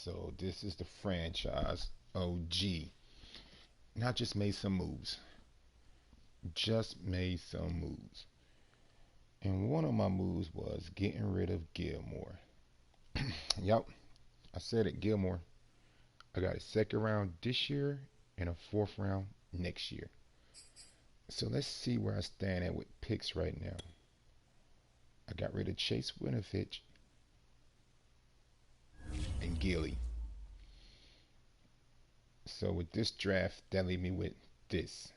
So this is the franchise OG. Not just made some moves. Just made some moves. And one of my moves was getting rid of Gilmore. Yep, I said it, Gilmore. I got a second round this year and a fourth round next year. So let's see where I stand at with picks right now. I got rid of Chase Winovich and Gilly. So with this draft, that leave me with this.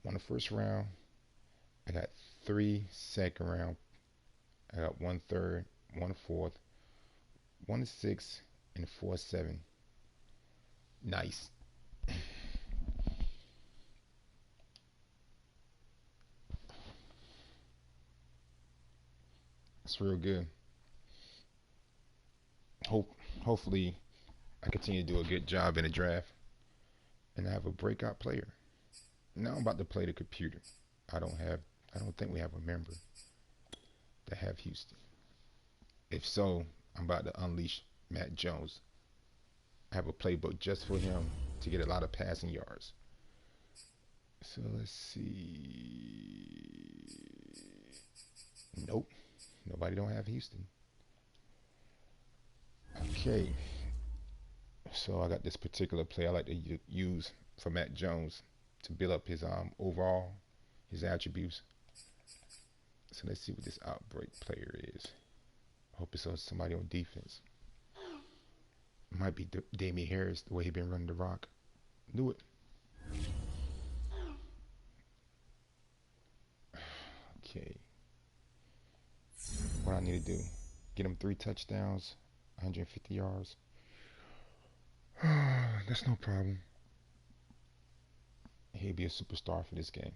On the first round, I got three second round. I got one third, one fourth, one six, and four seven. Nice. It's real good. Hope hopefully I continue to do a good job in the draft and I have a breakout player. Now I'm about to play the computer. I don't think we have a member that have Houston. If so, I'm about to unleash Matt Jones. I have a playbook just for him to get a lot of passing yards. So let's see. Nope. Nobody don't have Houston. Okay. So I got this particular play I like to use for Matt Jones to build up his overall his attributes. So let's see what this outbreak player is. Hope it's on somebody on defense. It might be Damien Harris the way he been running the rock. Do it. Okay. What I need to do? Get him 3 touchdowns, 150 yards. That's no problem. He'll be a superstar for this game.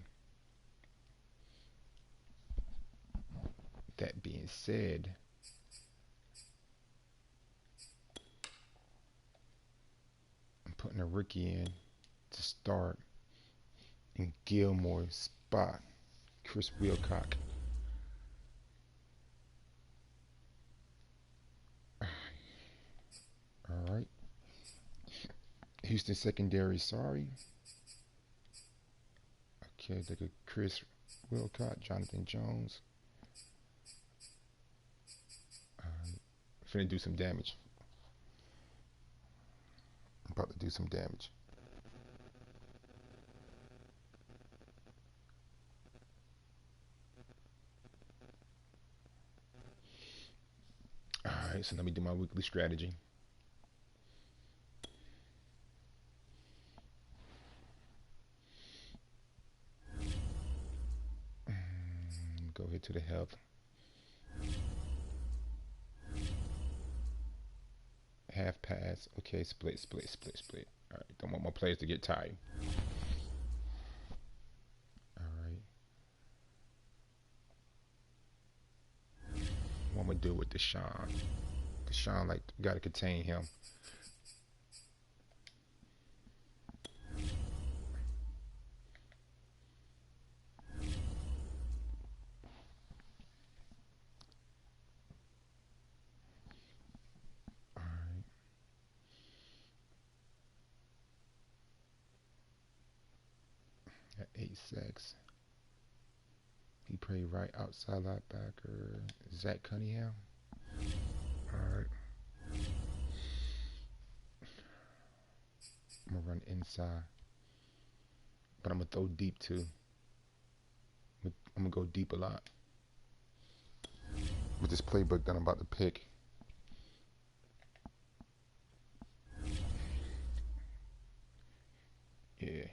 That being said, I'm putting a rookie in to start in Gilmore's spot. Chris Wilcock. Alright. Houston secondary, sorry. Okay, look at Chris Wilcott, Jonathan Jones. Finna do some damage. I'm about to do some damage. Alright, so let me do my weekly strategy. Go ahead to the health. Half pass. Okay, split. Alright, don't want my players to get tired. Alright. What I'm gonna do with Deshaun. Deshaun, like, gotta contain him. Alright. At 8 sacks. He played right outside linebacker. Zach Cunningham. Alright. I'm gonna run inside. But I'm gonna throw deep too. I'm gonna go deep a lot. With this playbook that I'm about to pick. Yeah.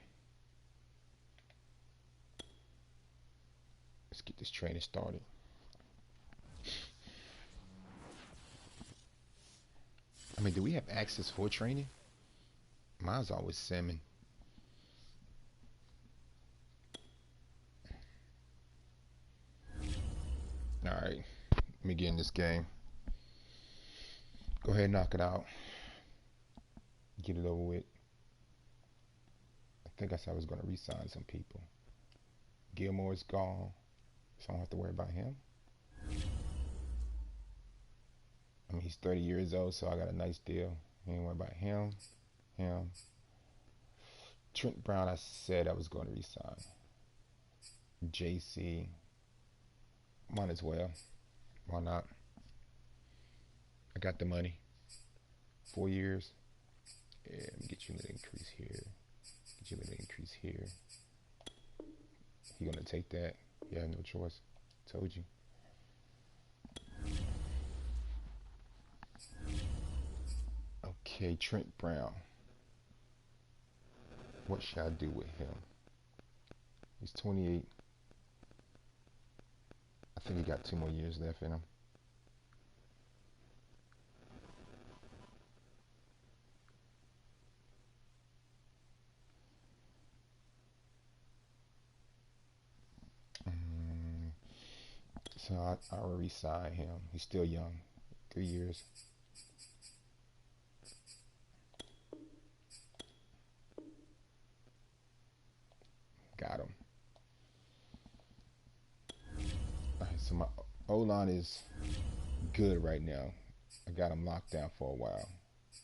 Let's get this training started. I mean, do we have access for training? Mine's always salmon. Alright. Let me get in this game. Go ahead and knock it out. Get it over with. I think I said I was going to re-sign some people. Gilmore's gone, so I don't have to worry about him. I mean, he's 30 years old, so I got a nice deal. Ain't worry about him. Trent Brown, I said I was going to resign. JC, might as well. Why not? I got the money. 4 years. Yeah, let me get you a little increase here. Get you a little increase here. He gonna take that. Yeah, no choice. Told you. Okay, Trent Brown. What should I do with him? He's 28. I think he got 2 more years left in him. So I already signed him. He's still young. 3 years. Got him. Alright, so my O-line is good right now. I got him locked down for a while.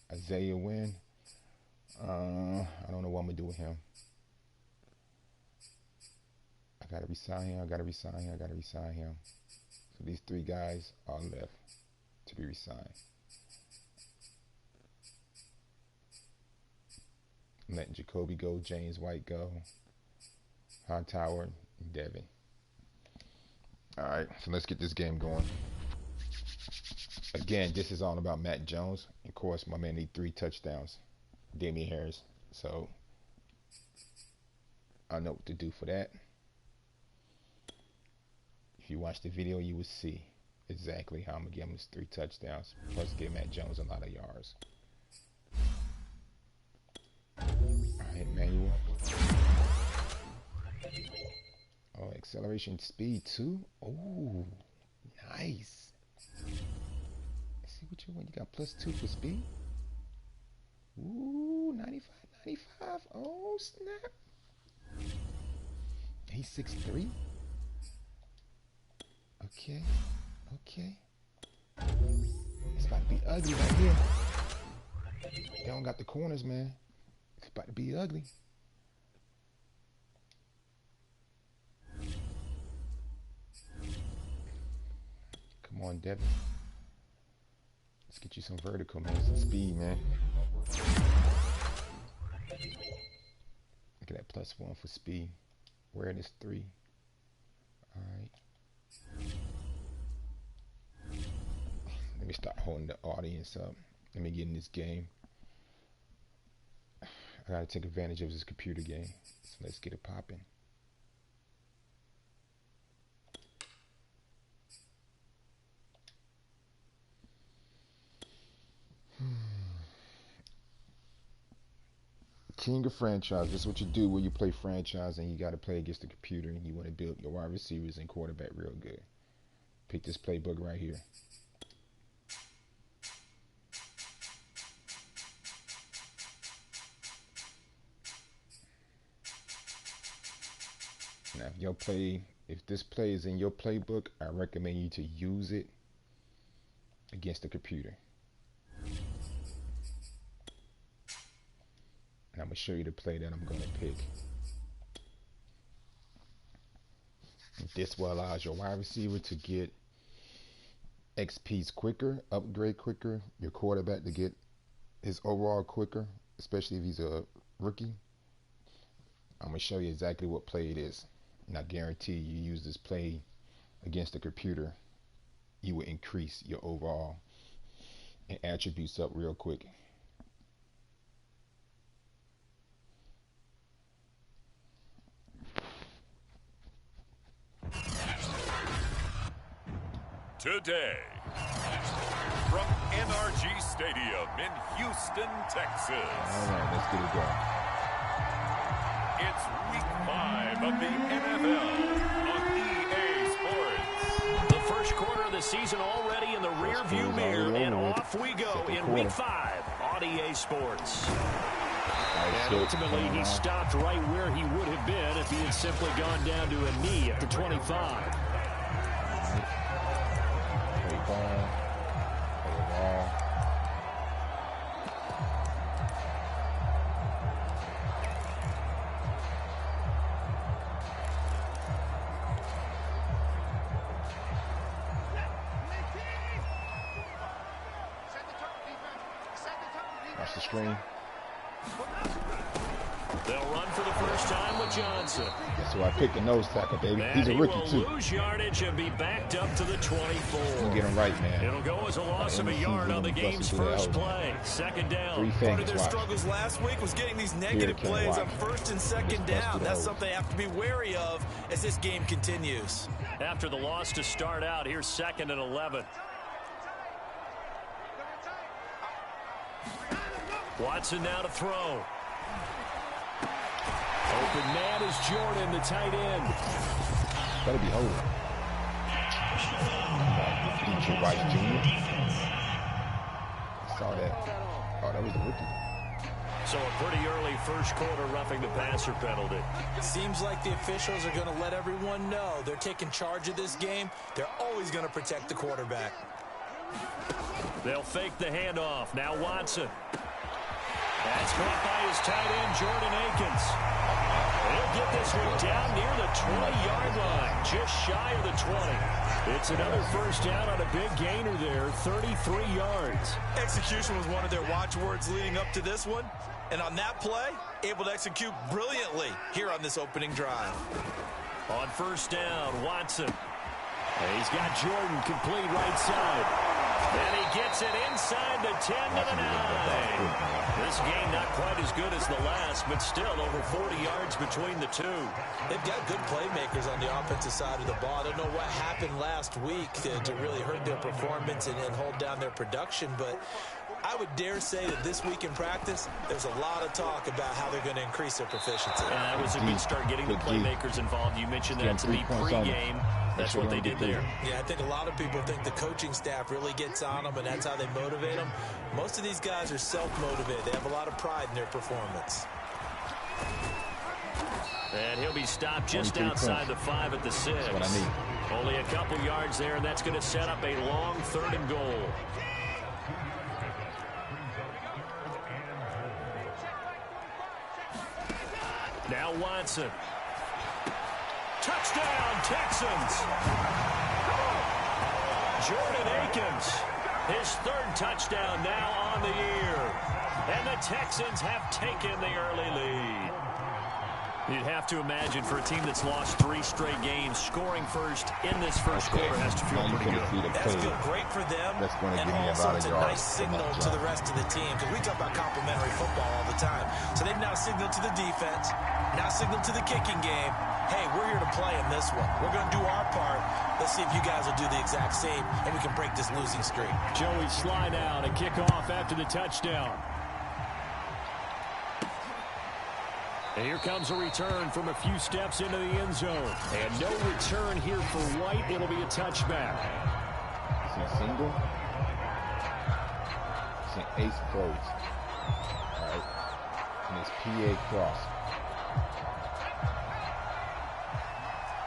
Isaiah Wynn. I don't know what I'm going to do with him. I got to resign him. So these 3 guys are left to be resigned. I'm letting Jacoby go, James White go, Hightower, and Devin. Alright, so let's get this game going. Again, this is all about Matt Jones. Of course, my man need 3 touchdowns. Damian Harris. So I know what to do for that. If you watch the video, you will see exactly how I'm going to give him his 3 touchdowns, plus give Matt Jones a lot of yards. Alright, manual. Oh, acceleration speed too. Oh, nice. Let's see what you want. You got +2 for speed. Ooh, 95. Oh, snap. He's 6'3". Okay. It's about to be ugly right here. They don't got the corners, man. It's about to be ugly. Come on, Devin. Let's get you some vertical, man. Some speed, man. Look at that +1 for speed. Awareness 3. Alright. Let me start holding the audience up. Let me get in this game. I gotta take advantage of this computer game. So let's get it popping. King of franchise. This is what you do when you play franchise and you got to play against the computer and you want to build your wide receivers and quarterback real good. Pick this playbook right here. Now, if this play is in your playbook, I recommend you to use it against the computer. And I'm going to show you the play that I'm going to pick. This will allow your wide receiver to get XPs quicker, upgrade quicker, your quarterback to get his overall quicker, especially if he's a rookie. I'm going to show you exactly what play it is. And I guarantee you use this play against the computer, you will increase your overall and attributes up real quick. Today, from NRG Stadium in Houston, Texas. All right, let's get it going. It's week 5 of the NFL on EA Sports. The first quarter of the season already in the rearview mirror, and off we go in week 5 on EA Sports. And ultimately, he stopped right where he would have been if he had simply gone down to a knee at the 25. Watch the screen. They'll run for the first time with Johnson. So I picked the nose tackle, baby. And he's a rookie, he too. will lose yardage and be backed up to the 24. We'll get him right, man. It'll go as a loss of a yard on the game's first play. Second down. Part of their struggles last week was getting these negative plays on first and second down. That's something they have to be wary of as this game continues. After the loss to start out, here's 2nd and 11. Watson now to throw. Open man is Jordan, the tight end. Better be holding. Detroit Rice Jr. Saw that. Oh, that was the rookie. So a pretty early first quarter roughing the passer penalty. Seems like the officials are going to let everyone know they're taking charge of this game. They're always going to protect the quarterback. They'll fake the handoff. Now Watson. That's caught by his tight end, Jordan Akins. He'll get this one down near the 20-yard line, just shy of the 20. It's another first down on a big gainer there, 33 yards. Execution was one of their watchwords leading up to this one. And on that play, able to execute brilliantly here on this opening drive. On first down, Watson. And he's got Jordan complete right side. And he gets it inside the 10 to the 9. This game not quite as good as the last, but still over 40 yards between the two. They've got good playmakers on the offensive side of the ball. I don't know what happened last week to really hurt their performance and hold down their production, but I would dare say that this week in practice, there's a lot of talk about how they're going to increase their proficiency. And that was a good start getting the playmakers involved. You mentioned that to me pregame. That's what they did there. Yeah, I think a lot of people think the coaching staff really gets on them, and that's how they motivate them. Most of these guys are self-motivated. They have a lot of pride in their performance. And he'll be stopped just outside the 5 at the 6. That's what I need. Only a couple yards there, and that's going to set up a long 3rd and goal. Now Watson. Touchdown, Texans. Jordan Akins, his 3rd touchdown now on the year. And the Texans have taken the early lead. You'd have to imagine for a team that's lost 3 straight games, scoring first in this first quarter has to feel pretty good. That's feel great for them, and also it's a nice signal to the rest of the team, because we talk about complimentary football all the time. So they've now signaled to the defense, now signaled to the kicking game, hey, we're here to play in this one. We're going to do our part. Let's see if you guys will do the exact same, and we can break this losing streak. Joey slide out and kick off after the touchdown. And here comes a return from a few steps into the end zone. And no return here for White. It'll be a touchback. It's a single. It's an ace close. All right. And it's PA cross.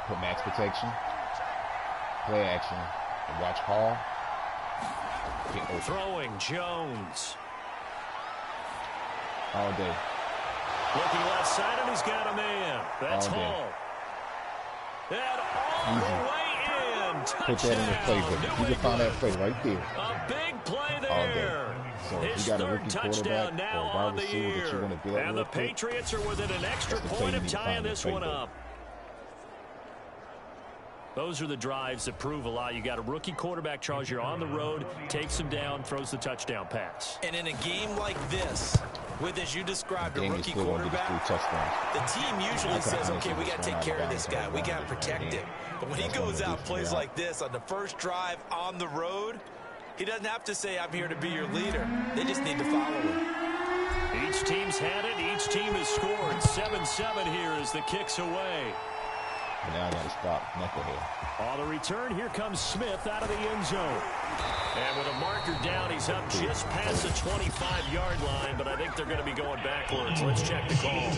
Put max protection. Play action. And watch Hall. Throwing Jones. All day. Looking left side, and he's got a man. That's Hall. And all the way in. Touchdown. Put that in your playbook. You can find that play right there. A big play there. So his you got a 3rd rookie touchdown now on the year. And the quick. Patriots are within an extra point of tying this one up. Those are the drives that prove a lot. You got a rookie quarterback, Charles. You're on the road, takes him down, throws the touchdown pass. And in a game like this, with, as you described, a rookie quarterback, the team usually says, okay, we got to take care of this guy. We got to protect him. But when he goes out, plays like this on the first drive on the road, he doesn't have to say, I'm here to be your leader. They just need to follow him. Each team's had it. Each team has scored. 7-7 here as the kick's away. Now I got to stop knucklehead. On the return, here comes Smith out of the end zone. And with a marker down, he's up just past the 25-yard line, but I think they're going to be going backwards. Let's check the call.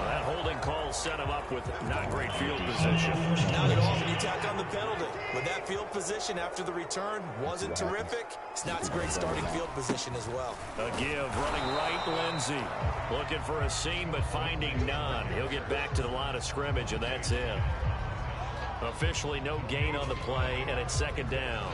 That holding call set him up with not great field position. Not at all when you tack on the penalty. With that field position after the return wasn't terrific, it's not a great starting field position as well. A give, running right, Lindsey. Looking for a seam, but finding none. He'll get back to the line of scrimmage, and that's it. Officially no gain on the play, and it's 2nd down.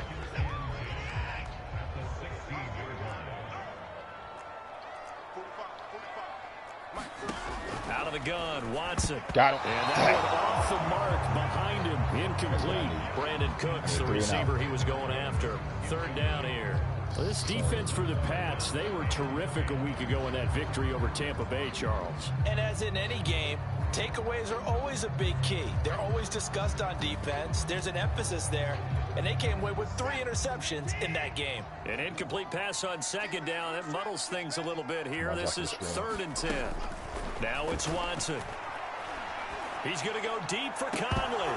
out of the gun. Watson. Got him. And that went off the mark behind him. Incomplete. Brandon Cooks, the receiver he was going after. Third down here. Well, this defense for the Pats, they were terrific a week ago in that victory over Tampa Bay, Charles. And as in any game, takeaways are always a big key. They're always discussed on defense. There's an emphasis there. And they came away with 3 interceptions in that game. An incomplete pass on second down. It muddles things a little bit here. This is 3rd and 10. Now it's Watson. He's going to go deep for Conley.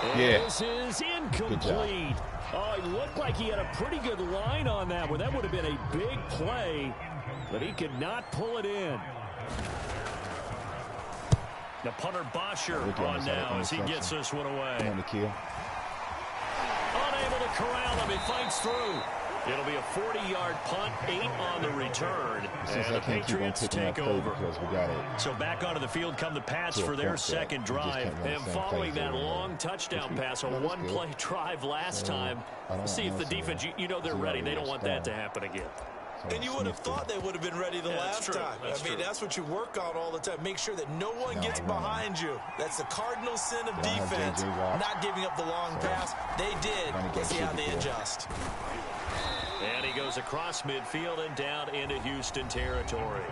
And this is incomplete. Oh, it looked like he had a pretty good line on that one. That would have been a big play, but he could not pull it in. The punter Bosher on now as he gets this one away. Unable to corral him. He fights through. It'll be a 40-yard punt, 8 on the return, and the Patriots take over. So back onto the field come the Pats for their second drive. And following that long touchdown pass, a one-play drive last time, let's see if the defense, you know they're ready. They don't want that to happen again. And you would have thought they would have been ready the last time. I mean, that's what you work on all the time. Make sure that no one gets behind you. That's the cardinal sin of defense, not giving up the long pass. They did. Let's see how they adjust. And he goes across midfield and down into Houston territory.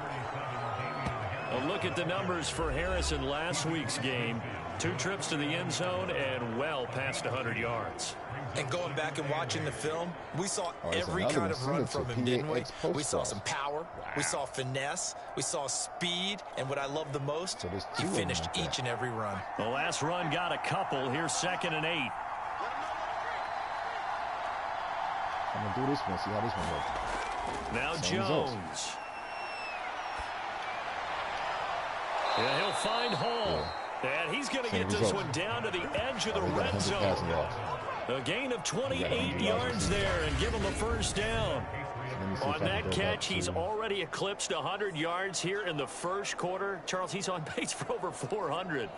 A look at the numbers for Harrison last week's game. 2 trips to the end zone and well past 100 yards. And going back and watching the film, we saw every kind of run from him, didn't we? We saw some power. We saw finesse. We saw speed. And what I love the most, he finished each and every run. The last run got a couple. Here's 2nd and 8. I'm going to do this one, see how this one works. Now Jones. Yeah, he'll find Hall. And he's going to get this one down to the edge of the red zone. A gain of 28 yards there and give him a first down. On that catch, he's already eclipsed 100 yards here in the first quarter. Charles, he's on pace for over 400.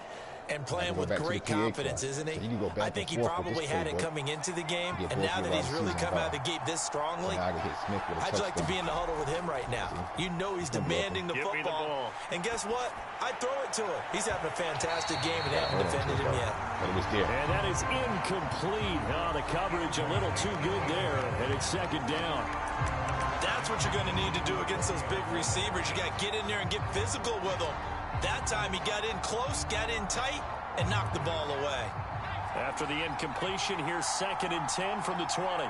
And playing with great confidence, isn't he? I think he probably had it coming into the game, and now that he's really come out of the gate this strongly, I'd like to be in the huddle with him right now. You know he's demanding the football. And guess what? I'd throw it to him. He's having a fantastic game, and they haven't defended him yet. And that is incomplete. Oh, the coverage a little too good there, and it's 2nd down. That's what you're going to need to do against those big receivers. You got to get in there and get physical with them. That time he got in close, got in tight, and knocked the ball away. After the incompletion, here's 2nd and 10 from the 20.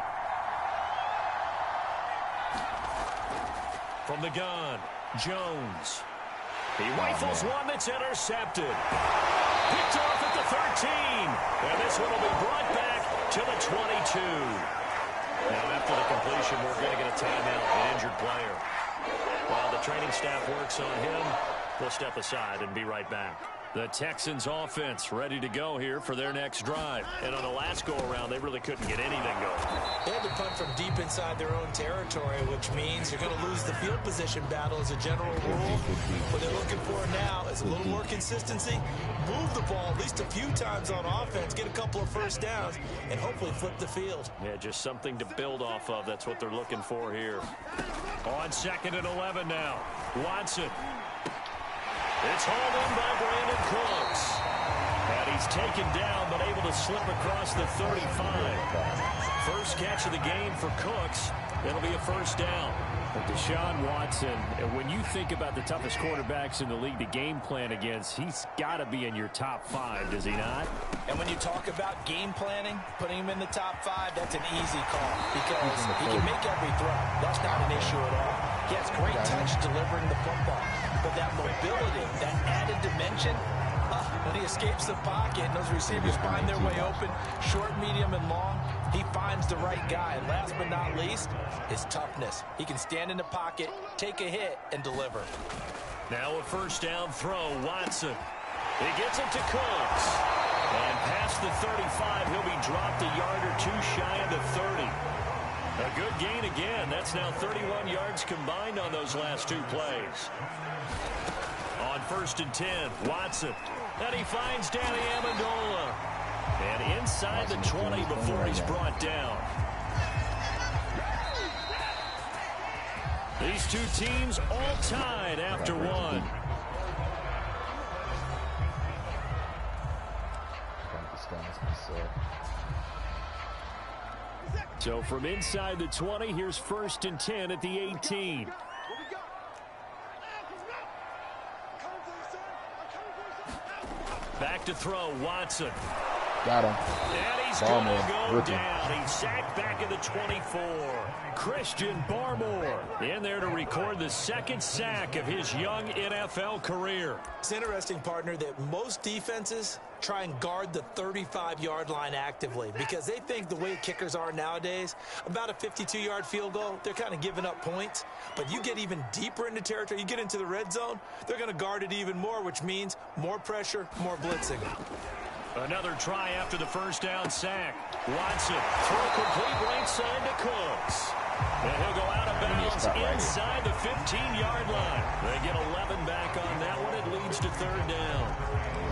From the gun, Jones. He rifles one that's intercepted. Picked off at the 13. And this one will be brought back to the 22. Now after the completion, we're going to get a timeout, an injured player. While the training staff works on him, we'll step aside and be right back. The Texans offense ready to go here for their next drive. And on the last go-around, they really couldn't get anything going. They had to punt from deep inside their own territory, which means you're going to lose the field position battle as a general rule. What they're looking for now is a little more consistency, move the ball at least a few times on offense, get a couple of first downs, and hopefully flip the field. Yeah, just something to build off of. That's what they're looking for here. On 2nd and 11 now, Watson. It's hauled in by Brandon Cooks. And he's taken down, but able to slip across the 35. First catch of the game for Cooks. It'll be a first down. Deshaun Watson, when you think about the toughest quarterbacks in the league to game plan against, he's got to be in your top 5, does he not? And when you talk about game planning, putting him in the top 5, that's an easy call because he can make every throw. That's not an issue at all. He has great touch delivering the football. But that mobility, that added dimension, when he escapes the pocket and those receivers find their way open, short, medium, and long, he finds the right guy. And last but not least, his toughness. He can stand in the pocket, take a hit, and deliver. Now a first down throw, Watson. He gets it to Cooks. And past the 35, he'll be dropped a yard or two shy of the 30. A good gain again. That's now 31 yards combined on those last 2 plays. On 1st and 10, Watson. And he finds Danny Amendola. And inside the 20 before he's brought down. These two teams all tied after one. So from inside the 20, here's 1st and 10 at the 18. Back to throw, Watson. Got him. And he's going to go down. He's sacked back at the 24. Christian Barmore in there to record the 2nd sack of his young NFL career. It's interesting, partner, that most defenses try and guard the 35-yard line actively because they think the way kickers are nowadays, about a 52-yard field goal, they're kind of giving up points. But you get even deeper into territory, you get into the red zone, they're going to guard it even more, which means more pressure, more blitzing. Another try after the 1st down sack. Watson, throw complete right side to Cooks. And he'll go out of bounds inside the 15-yard line. They get 11 back on that one. It leads to 3rd down.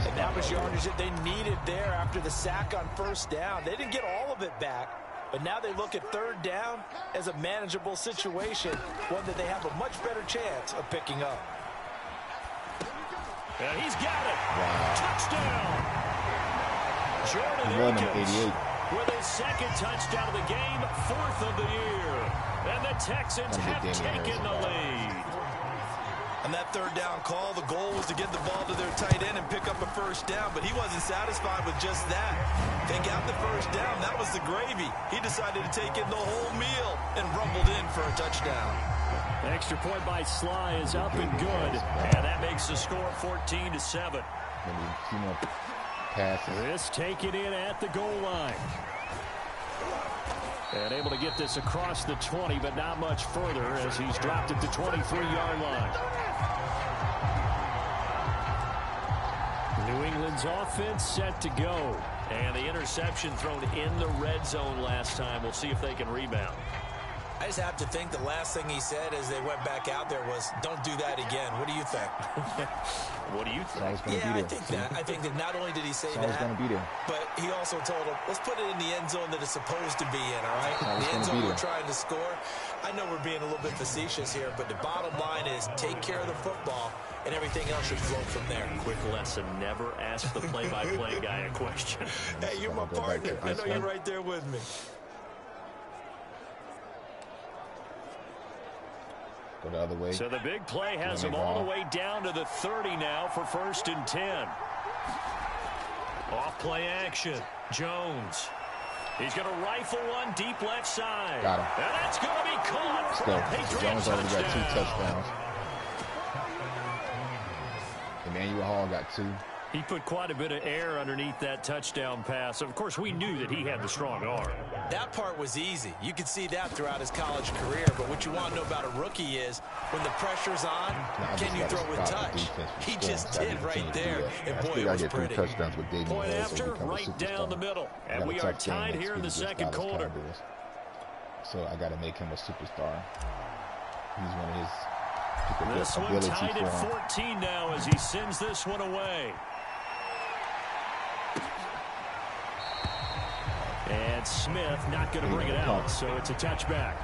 And that was yardage that they needed there after the sack on 1st down. They didn't get all of it back, but now they look at 3rd down as a manageable situation, one that they have a much better chance of picking up. And he's got it. Wow. Touchdown. Jordan Akins with his 2nd touchdown of the game, 4th of the year. And the Texans have taken the lead. On that 3rd down call, the goal was to get the ball to their tight end and pick up a 1st down, but he wasn't satisfied with just that. They got the 1st down. That was the gravy. He decided to take in the whole meal and rumbled in for a touchdown. Extra point by Sly is up and good, and that makes the score 14-7. This taken in at the goal line. And able to get this across the 20, but not much further as he's dropped at the 23-yard line. New England's offense set to go. And the interception thrown in the red zone last time. We'll see if they can rebound. I just have to think the last thing he said as they went back out there was, don't do that again. What do you think? What do you think? Yeah, I think that not only did he say that, but he also told him, let's put it in the end zone that it's supposed to be in, all right? The end zone we're trying to score. I know we're being a little bit facetious here, but the bottom line is take care of the football, and everything else should flow from there. Quick lesson, never ask the play-by-play guy a question. Hey, you're my partner. I know you're right there with me. The other way. So the big play has him all the way down to the 30 now for 1st and 10. Off play action. Jones. He's going to rifle one deep left side. Got him. And that's going to be caught for a Patriots Jones already got 2 touchdowns. Emmanuel Hall got 2. He put quite a bit of air underneath that touchdown pass. Of course, we knew that he had the strong arm. That part was easy. You could see that throughout his college career. But what you want to know about a rookie is when the pressure's on, can you throw with touch? He just did right there. And boy, it was pretty. Point after, right down the middle. And we are tied here in the 2nd quarter. So I got to make him a superstar. He's one of his This one tied at 14 now as he sends this one away. And Smith not going to bring it out, so it's a touchback.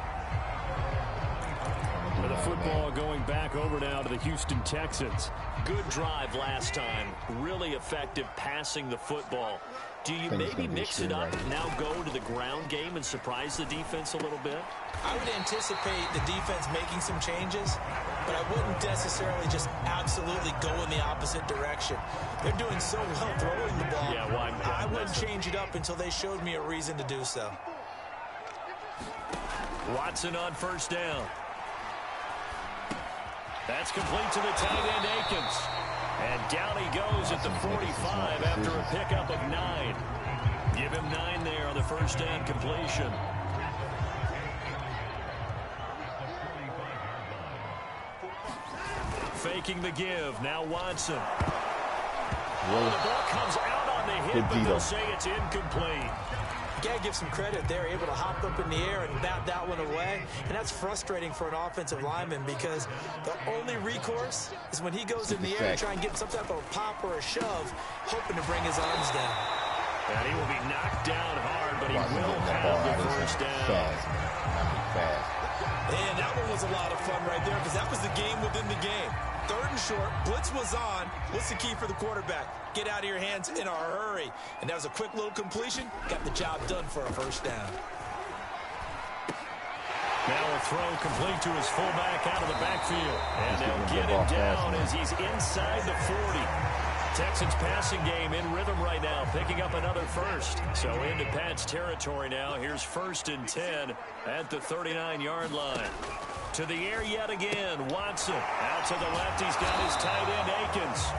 The football going back over now to the Houston Texans. Good drive last time. Really effective passing the football. Do you maybe mix it up, now go to the ground game and surprise the defense a little bit? I would anticipate the defense making some changes, but I wouldn't necessarily just absolutely go in the opposite direction. They're doing so well throwing the ball. Yeah, well, I wouldn't change it up until they showed me a reason to do so. Watson on 1st down. That's complete to the tight end, Akins. And down he goes at the 45 after a pickup of 9. Give him 9 there on the 1st down completion. Faking the give. Now Watson. Well, the ball comes out on the hit, but they'll say it's incomplete. You got to give some credit. They're able to hop up in the air and bat that one away. And that's frustrating for an offensive lineman because the only recourse is when he goes in the air to try and get some type of a pop or a shove, hoping to bring his arms down. And he will be knocked down hard, but he will have the 1st down. And that one was a lot of fun right there because that was the game within the game. 3rd and short, blitz was on. What's the key for the quarterback? Get out of your hands in a hurry. And that was a quick little completion. Got the job done for a 1st down. throw complete to his fullback out of the backfield. And they'll get him down as he's inside the 40. Texans passing game in rhythm right now, picking up another first. So into Pat's territory now. Here's 1st and 10 at the 39-yard line. To the air yet again. Watson out to the left. He's got his tight end, Akins.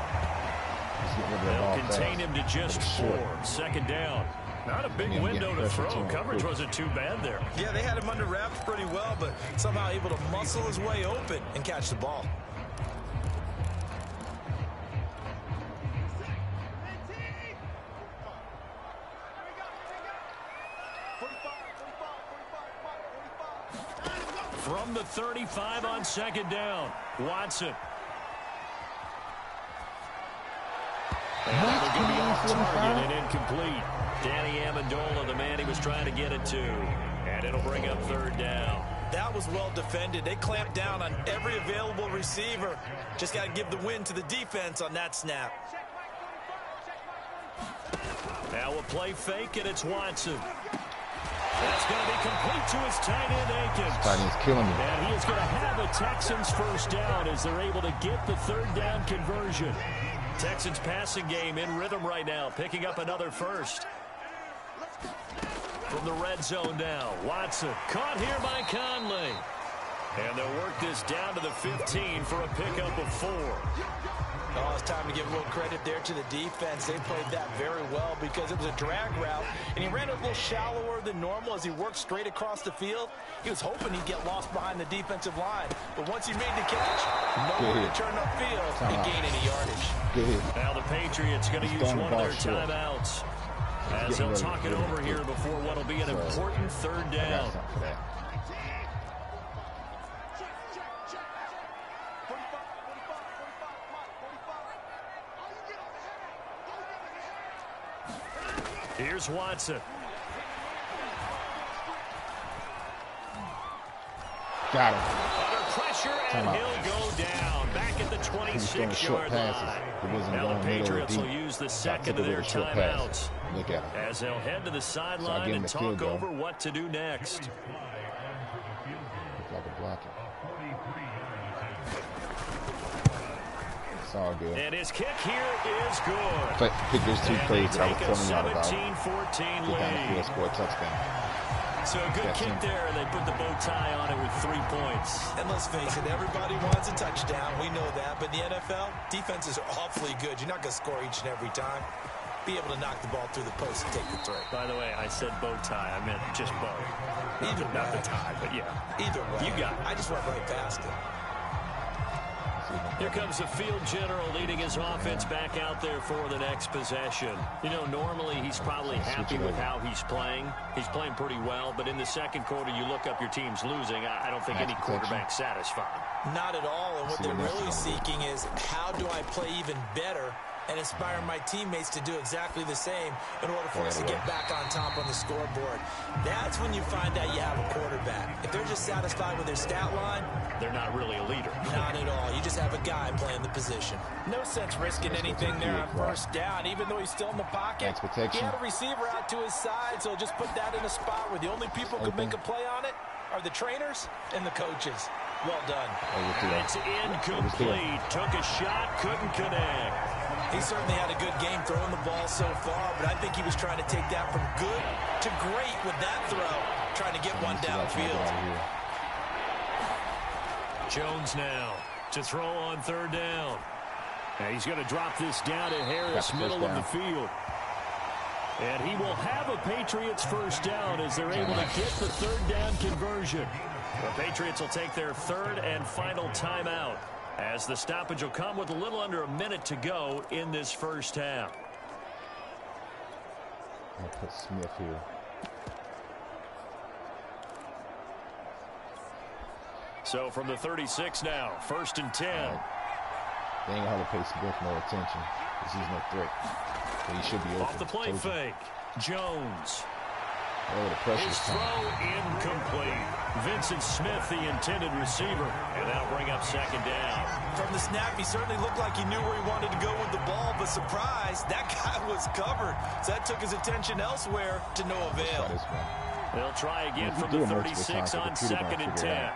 They'll contain him to just 4. 2nd down. Not a big window to throw. Coverage wasn't too bad there. Yeah, they had him under wraps pretty well, but somehow able to muscle his way open and catch the ball. From the 35 on 2nd down, Watson. And going to be off target and incomplete. Danny Amendola, the man he was trying to get it to. And it'll bring up 3rd down. That was well defended. They clamped down on every available receiver. Just got to give the win to the defense on that snap. Now a play fake, and it's Watson. That's going to be complete to his tight end, Akins. Tight end's killing me. And he is going to have a Texans 1st down as they're able to get the 3rd down conversion. Texans passing game in rhythm right now, picking up another first. From the red zone now, Watson caught here by Conley. And they'll work this down to the 15 for a pickup of 4. Oh, it's time to give a little credit there to the defense. They played that very well because it was a drag route, and he ran it a little shallower than normal as he worked straight across the field. He was hoping he'd get lost behind the defensive line, but once he made the catch, nowhere to turn upfield and gain any yardage. Now the Patriots going to use one of their timeouts as they'll talk it over here before what will be an important 3rd down. Here's Watson. Got him. Under pressure, and he'll go down. Back at the 26-yard line. Now the Patriots will use the 2nd of their timeouts. Look at him. As they'll head to the sideline and talk over what to do next. Looks like a blocker. It's all good. And his kick here is good. Pick those 2 plays that I was telling y'all about. 17-14 Get down the field, score a touchdown. So a good kick there, and they put the bow tie on it with 3 points. And let's face it, everybody wants a touchdown. We know that. But in the NFL, defenses are awfully good. You're not going to score each and every time. Be able to knock the ball through the post and take the throw. By the way, I said bow tie. I meant just bow. Not the tie, but yeah. Either way. You got it. I just went right past it. Here comes the field general leading his offense back out there for the next possession. You know, normally he's probably happy with how he's playing. He's playing pretty well, but in the 2nd quarter, you look up your team's losing. I don't think any quarterback's satisfied. Not at all, and what they're really seeking is how do I play even better and inspire my teammates to do exactly the same in order for us to get back on top on the scoreboard. That's when you find out you have a quarterback. If they're just satisfied with their stat line, they're not really a leader. Not at all. You just have a guy playing the position. No sense risking anything there on 1st down, even though he's still in the pocket. He had a receiver out to his side, so just put that in a spot where the only people who could make a play on it are the trainers and the coaches. Well done. It's incomplete. Took a shot, couldn't connect. He certainly had a good game throwing the ball so far, but I think he was trying to take that from good to great with that throw, trying to get one downfield. Jones now to throw on 3rd down. And he's going to drop this down to Harris, middle of the field. And he will have a Patriots 1st down as they're able to get the 3rd down conversion. The Patriots will take their 3rd and final timeout, as the stoppage will come with a little under a minute to go in this 1st half. I'll put Smith here. So from the 36 now, 1st and 10. They ain't gonna pay Smith no attention because he's no threat. So he should be open. Off the play fake, Jones. Oh, the pressure's His throw incomplete. Vincent Smith, the intended receiver, and that'll bring up 2nd down. From the snap, he certainly looked like he knew where he wanted to go with the ball, but surprise, that guy was covered. So that took his attention elsewhere to no avail. They'll try again from the 36 on 2nd and 10.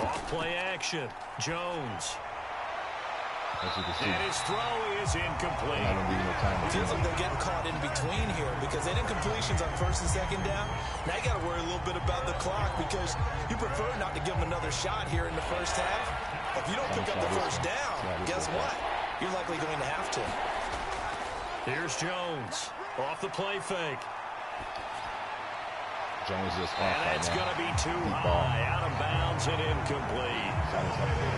Off play action. Jones. And his throw is incomplete. It feels like they're getting caught in between here because they didn't completions on 1st and 2nd down. Now you got to worry a little bit about the clock because you prefer not to give them another shot here in the 1st half. If you don't pick up the 1st down, guess what? You're likely going to have to. Here's Jones off the play fake. Jones is off and that's going to be too high, out of bounds and incomplete.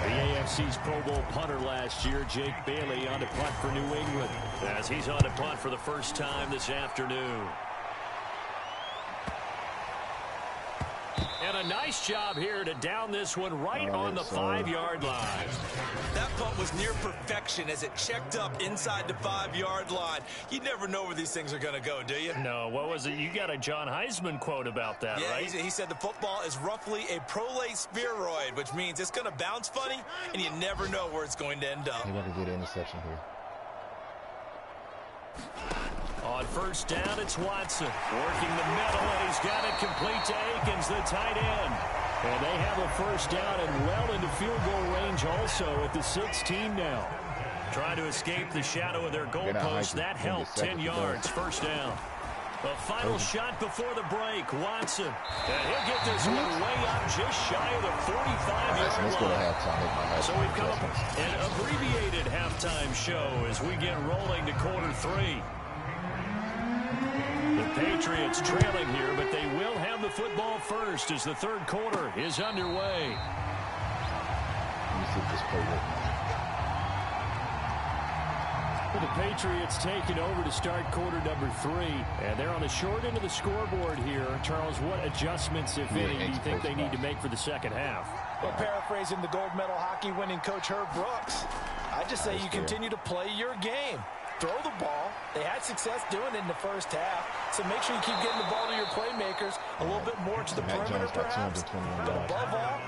The AFC's Pro Bowl punter last year, Jake Bailey, on to punt for New England, as he's on to punt for the first time this afternoon. And a nice job here to down this one right on the 5-yard line. That punt was near perfection as it checked up inside the 5-yard line. You never know where these things are going to go, do you? No, what was it? You got a John Heisman quote about that, right? Yeah, he said the football is roughly a prolate spheroid, which means it's going to bounce funny, and you never know where it's going to end up. He's going to get an interception here. On 1st down, it's Watson working the middle, and he's got it complete to Akins, the tight end. And they have a 1st down and well into field goal range also at the 16 now. Trying to escape the shadow of their goalpost. That helped. 10 yards, 1st down. A final shot before the break. Watson. And he'll get this one way up just shy of the 45-yard line. So we've come an abbreviated halftime show as we get rolling to quarter 3. The Patriots trailing here, but they will have the football first as the 3rd quarter is underway. Let me see if this play works. The Patriots taking over to start quarter number 3, and they're on the short end of the scoreboard here. Charles, what adjustments, if any, do you think they need to make for the 2nd half? Well, paraphrasing the gold medal hockey winning coach Herb Brooks, I just say you continue to play your game. Throw the ball. They had success doing it in the 1st half, so make sure you keep getting the ball to your playmakers, a little bit more to the perimeter perhaps, but above all,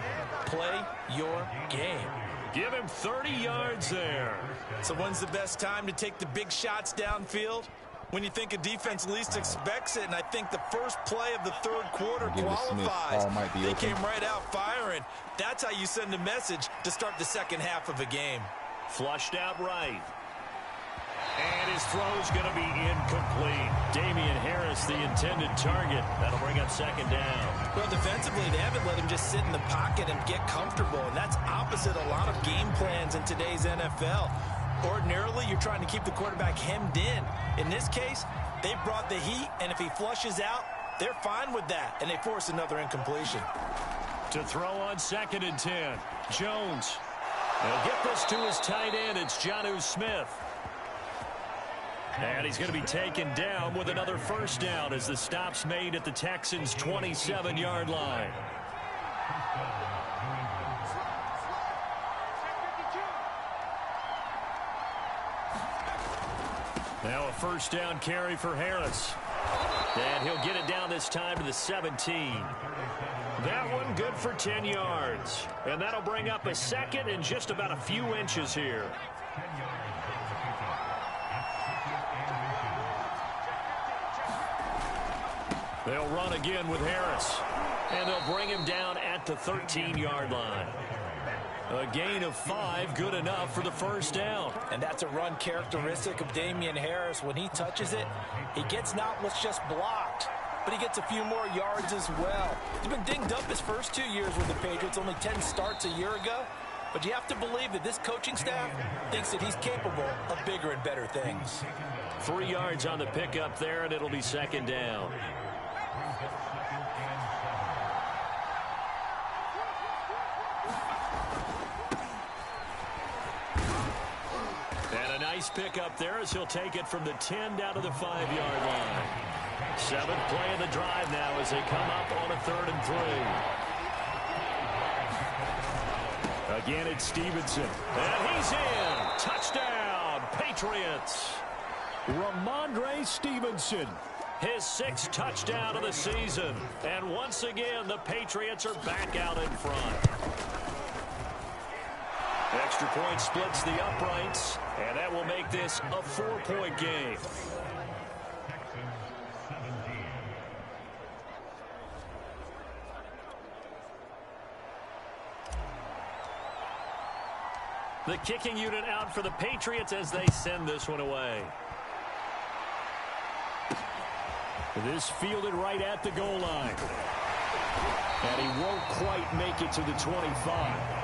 play your game. Give him 30 yards there. So when's the best time to take the big shots downfield? When you think a defense least expects it, and I think the first play of the 3rd quarter qualifies. They came right out firing. That's how you send a message to start the 2nd half of a game. Flushed out right. And his throw's going to be incomplete. Damian Harris, the intended target. That'll bring up 2nd down. Well, defensively, they haven't let him just sit in the pocket and get comfortable, and that's opposite a lot of game plans in today's NFL. Ordinarily, you're trying to keep the quarterback hemmed in. In this case, they brought the heat, and if he flushes out, they're fine with that, and they force another incompletion. To throw on 2nd and 10. Jones. They'll get this to his tight end. It's Jonnu Smith. And he's going to be taken down with another 1st down as the stop's made at the Texans' 27-yard line. Now a 1st down carry for Harris. And he'll get it down this time to the 17. That one good for 10 yards. And that'll bring up a 2nd and just about a few inches here. They'll run again with Harris. And they'll bring him down at the 13-yard line. A gain of 5, good enough for the 1st down. And that's a run characteristic of Damian Harris. When he touches it, he gets not what's just blocked, but he gets a few more yards as well. He's been dinged up his first 2 years with the Patriots, only 10 starts a year ago. But you have to believe that this coaching staff thinks that he's capable of bigger and better things. 3 yards on the pickup there, and it'll be 2nd down. And a nice pickup there as he'll take it from the 10 down to the 5-yard line. 7th play of the drive now as they come up on a 3rd and 3. Again, it's Stevenson. And he's in. Touchdown, Patriots. Ramondre Stevenson. His 6th touchdown of the season. And once again, the Patriots are back out in front. Extra point splits the uprights, and that will make this a 4-point game. The kicking unit out for the Patriots as they send this one away. This fielded right at the goal line. And he won't quite make it to the 25.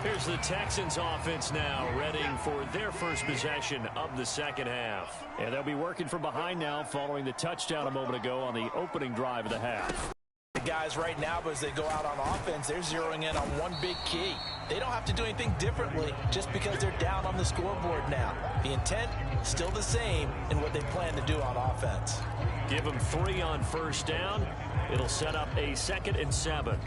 Here's the Texans offense now, readying for their first possession of the second half. And they'll be working from behind now following the touchdown a moment ago on the opening drive of the half. The guys right now, as they go out on offense, they're zeroing in on one big key. They don't have to do anything differently just because they're down on the scoreboard now. The intent, still the same in what they plan to do on offense. Give them 3 on first down. It'll set up a 2nd and 7.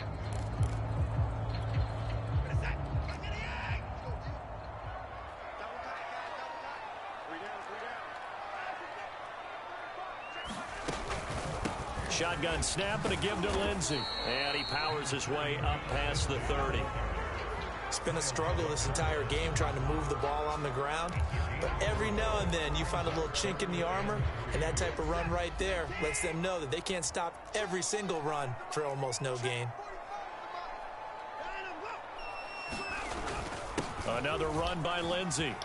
Shotgun snap and a give to Lindsey. And he powers his way up past the 30. It's been a struggle this entire game trying to move the ball on the ground. But every now and then you find a little chink in the armor, and that type of run right there lets them know that they can't stop every single run for almost no gain. Another run by Lindsey.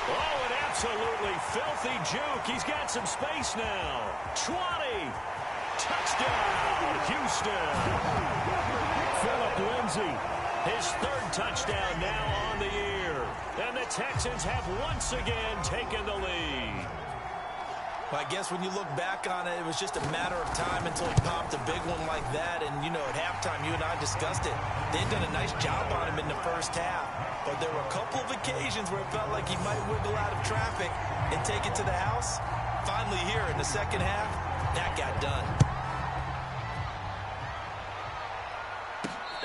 Oh, an absolutely filthy juke. He's got some space now. 20. Touchdown, Houston. Phillip Lindsay, his 3rd touchdown now on the year. And the Texans have once again taken the lead. Well, I guess when you look back on it, it was just a matter of time until he popped a big one like that. And, you know, at halftime, you and I discussed it. They'd done a nice job on him in the first half. But there were a couple of occasions where it felt like he might wiggle out of traffic and take it to the house. Finally here in the second half, that got done.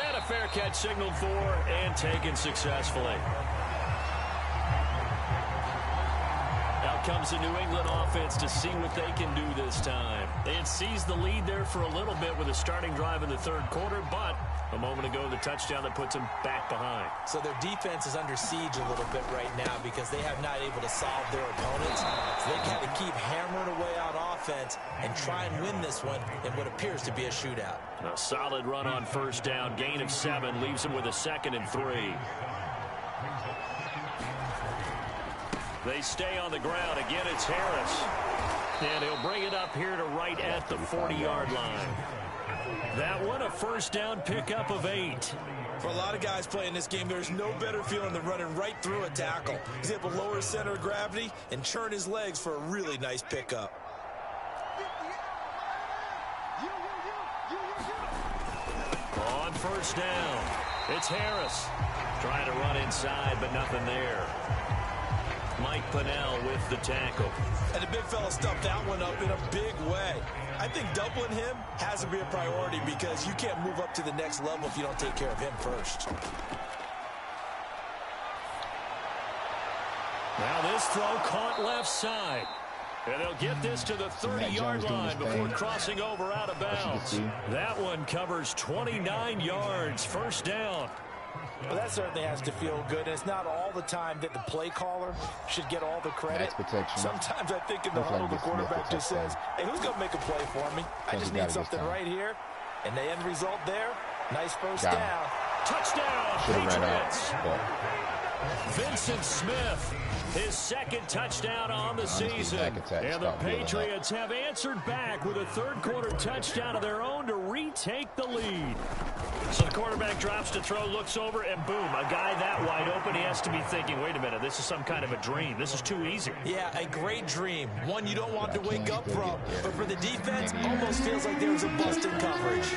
And a fair catch signaled for and taken successfully. Comes the New England offense to see what they can do this time. It seized the lead there for a little bit with a starting drive in the 3rd quarter, but a moment ago the touchdown that puts them back behind. So their defense is under siege a little bit right now because they have not able to solve their opponents. So they got to keep hammering away on offense and try and win this one in what appears to be a shootout. A solid run on first down. Gain of 7 leaves them with a 2nd and 3. They stay on the ground. Again, it's Harris. And he'll bring it up here to right at the 40-yard line. That one, a first down pickup of 8. For a lot of guys playing this game, there's no better feeling than running right through a tackle. He's able to lower his center of gravity and churn his legs for a really nice pickup. On first down, it's Harris. Trying to run inside, but nothing there. Mike Pennell with the tackle. And the big fella stuffed that one up in a big way. I think doubling him has to be a priority because you can't move up to the next level if you don't take care of him first. Now this throw caught left side. And they'll get this to the 30-yard line before crossing over out of bounds. That one covers 29 yards. First down. Well, that certainly has to feel good. And it's not all the time that the play caller should get all the credit. Sometimes I think in the huddle, the quarterback just says, hey, who's going to make a play for me? I just need something right here. And the end result there, nice first down. Touchdown, Patriots. Vincent Smith, his 2nd touchdown on the season. And the Patriots have answered back with a 3rd quarter touchdown of their own to retake the lead. So the quarterback drops to throw, looks over, and boom, a guy that wide open, he has to be thinking, wait a minute, this is some kind of a dream. This is too easy. Yeah, a great dream. One you don't want to wake up from. But for the defense, almost feels like there was a bust in coverage.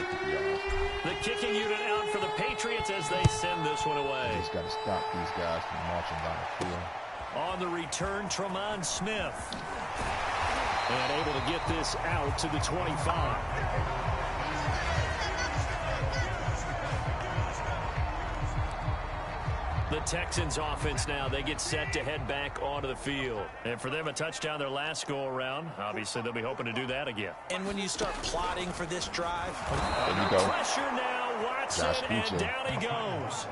The kicking unit out for the Patriots as they send this one away. Just got to stop these guys from marching down the field. On the return, Tremont Smith. And able to get this out to the 25. The Texans offense now, they get set to head back onto the field. And for them, a touchdown their last go-around. Obviously, they'll be hoping to do that again. And when you start plotting for this drive. There you go. Pressure now, Watson, and down he goes.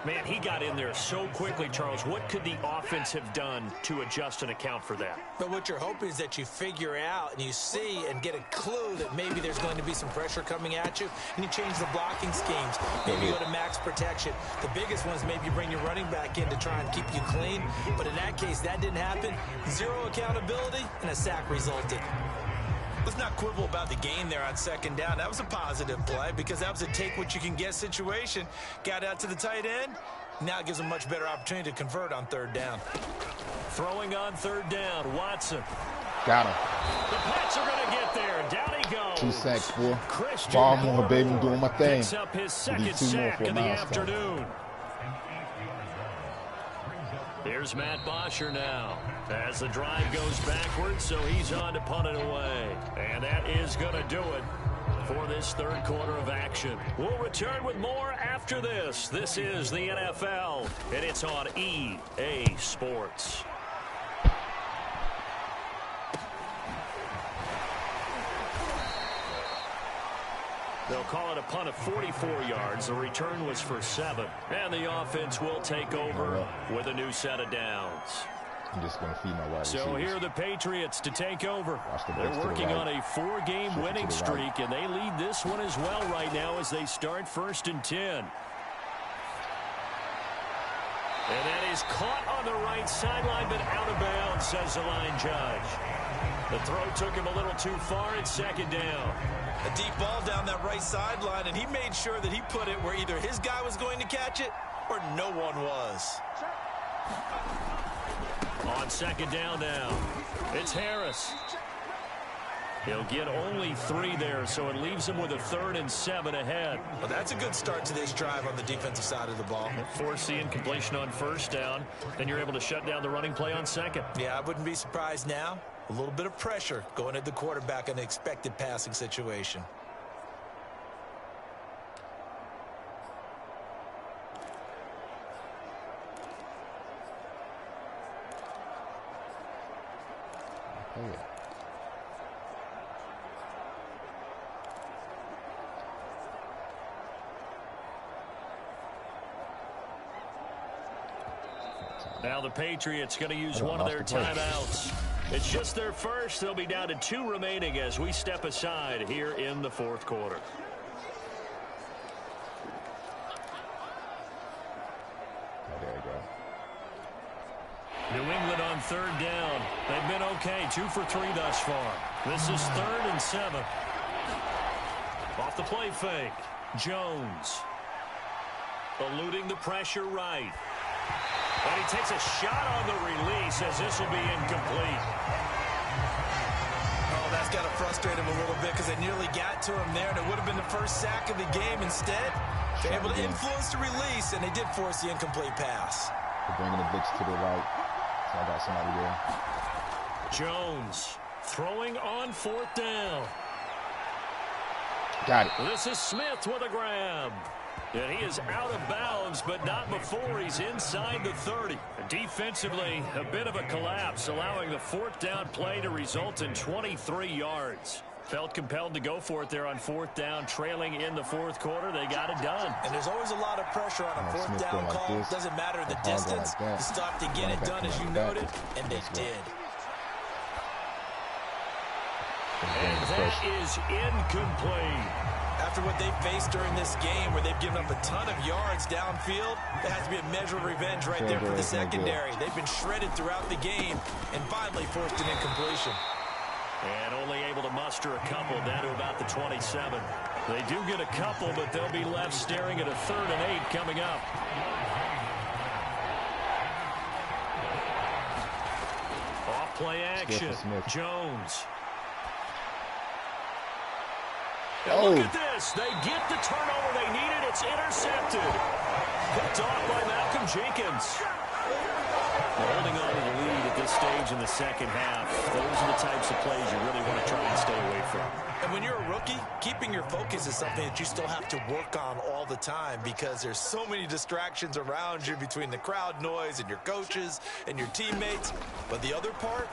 Man, he got in there so quickly, Charles. What could the offense have done to adjust and account for that? But what you're hoping is that you figure out and you see and get a clue that maybe there's going to be some pressure coming at you, and you change the blocking schemes. Maybe you go to max protection. The biggest one is maybe you bring your running back in to try and keep you clean. But in that case, that didn't happen. Zero accountability, and a sack resulted. Let's not quibble about the gain there on second down. That was a positive play because that was a take-what-you-can-get situation. Got out to the tight end. Now it gives them a much better opportunity to convert on third down. Throwing on third down, Watson. Got him. The Pats are going to get there. Down he goes. 2 sacks, boy. Christian Far more, baby. I'm doing my thing. Picks up his second sack of the afternoon. Here's Matt Bosher now as the drive goes backwards, so he's on to punt it away. And that is going to do it for this third quarter of action. We'll return with more after this. This is the NFL, and it's on EA Sports. They'll call it a punt of 44 yards. The return was for 7. And the offense will take over with a new set of downs. I'm just going to feed my wide So receivers. here are the Patriots to take over. They're working on a 4-game winning streak, and they lead this one as well right now as they start 1st and 10. And that is caught on the right sideline, but out of bounds, says the line judge. The throw took him a little too far. It's 2nd down. A deep ball down that right sideline, and he made sure that he put it where either his guy was going to catch it or no one was. On 2nd down now, it's Harris. He'll get only 3 there, so it leaves him with a 3rd and 7 ahead. Well, that's a good start to this drive on the defensive side of the ball. Force the incompletion on 1st down, then you're able to shut down the running play on 2nd. Yeah, I wouldn't be surprised now. A little bit of pressure going at the quarterback in an expected passing situation. Now the Patriots going to use one of their timeouts. It's just their first. They'll be down to 2 remaining as we step aside here in the 4th quarter. There you go. New England on 3rd down. They've been okay. 2 for 3 thus far. This is 3rd and 7. Off the play fake. Jones. Eluding the pressure right. And he takes a shot on the release as this will be incomplete. Oh, that's got to frustrate him a little bit because they nearly got to him there, and it would have been the first sack of the game. Instead, they're able to influence the release, and they did force the incomplete pass. They're bringing the blitz to the right. So I got somebody there. Jones throwing on 4th down. Got it. This is Smith with a grab. And he is out of bounds, but not before he's inside the 30. Defensively, a bit of a collapse, allowing the 4th down play to result in 23 yards. Felt compelled to go for it there on 4th down, trailing in the 4th quarter. They got it done. And there's always a lot of pressure on a 4th down call. Doesn't matter the distance. You stop to get it done, as you noted, and they did. And that is incomplete. After what they've faced during this game where they've given up a ton of yards downfield, there has to be a measure of revenge right there for the secondary. They've been shredded throughout the game and finally forced an incompletion. And only able to muster a couple down to about the 27. They do get a couple, but they'll be left staring at a 3rd and 8 coming up. Off play action. Jones. Oh. Look at this. They get the turnover they needed. It's intercepted. Picked off by Malcolm Jenkins. Holding on to the lead at this stage in the 2nd half. Those are the types of plays you really want to try and stay away from. And when you're a rookie, keeping your focus is something that you still have to work on all the time because there's so many distractions around you between the crowd noise and your coaches and your teammates. But the other part,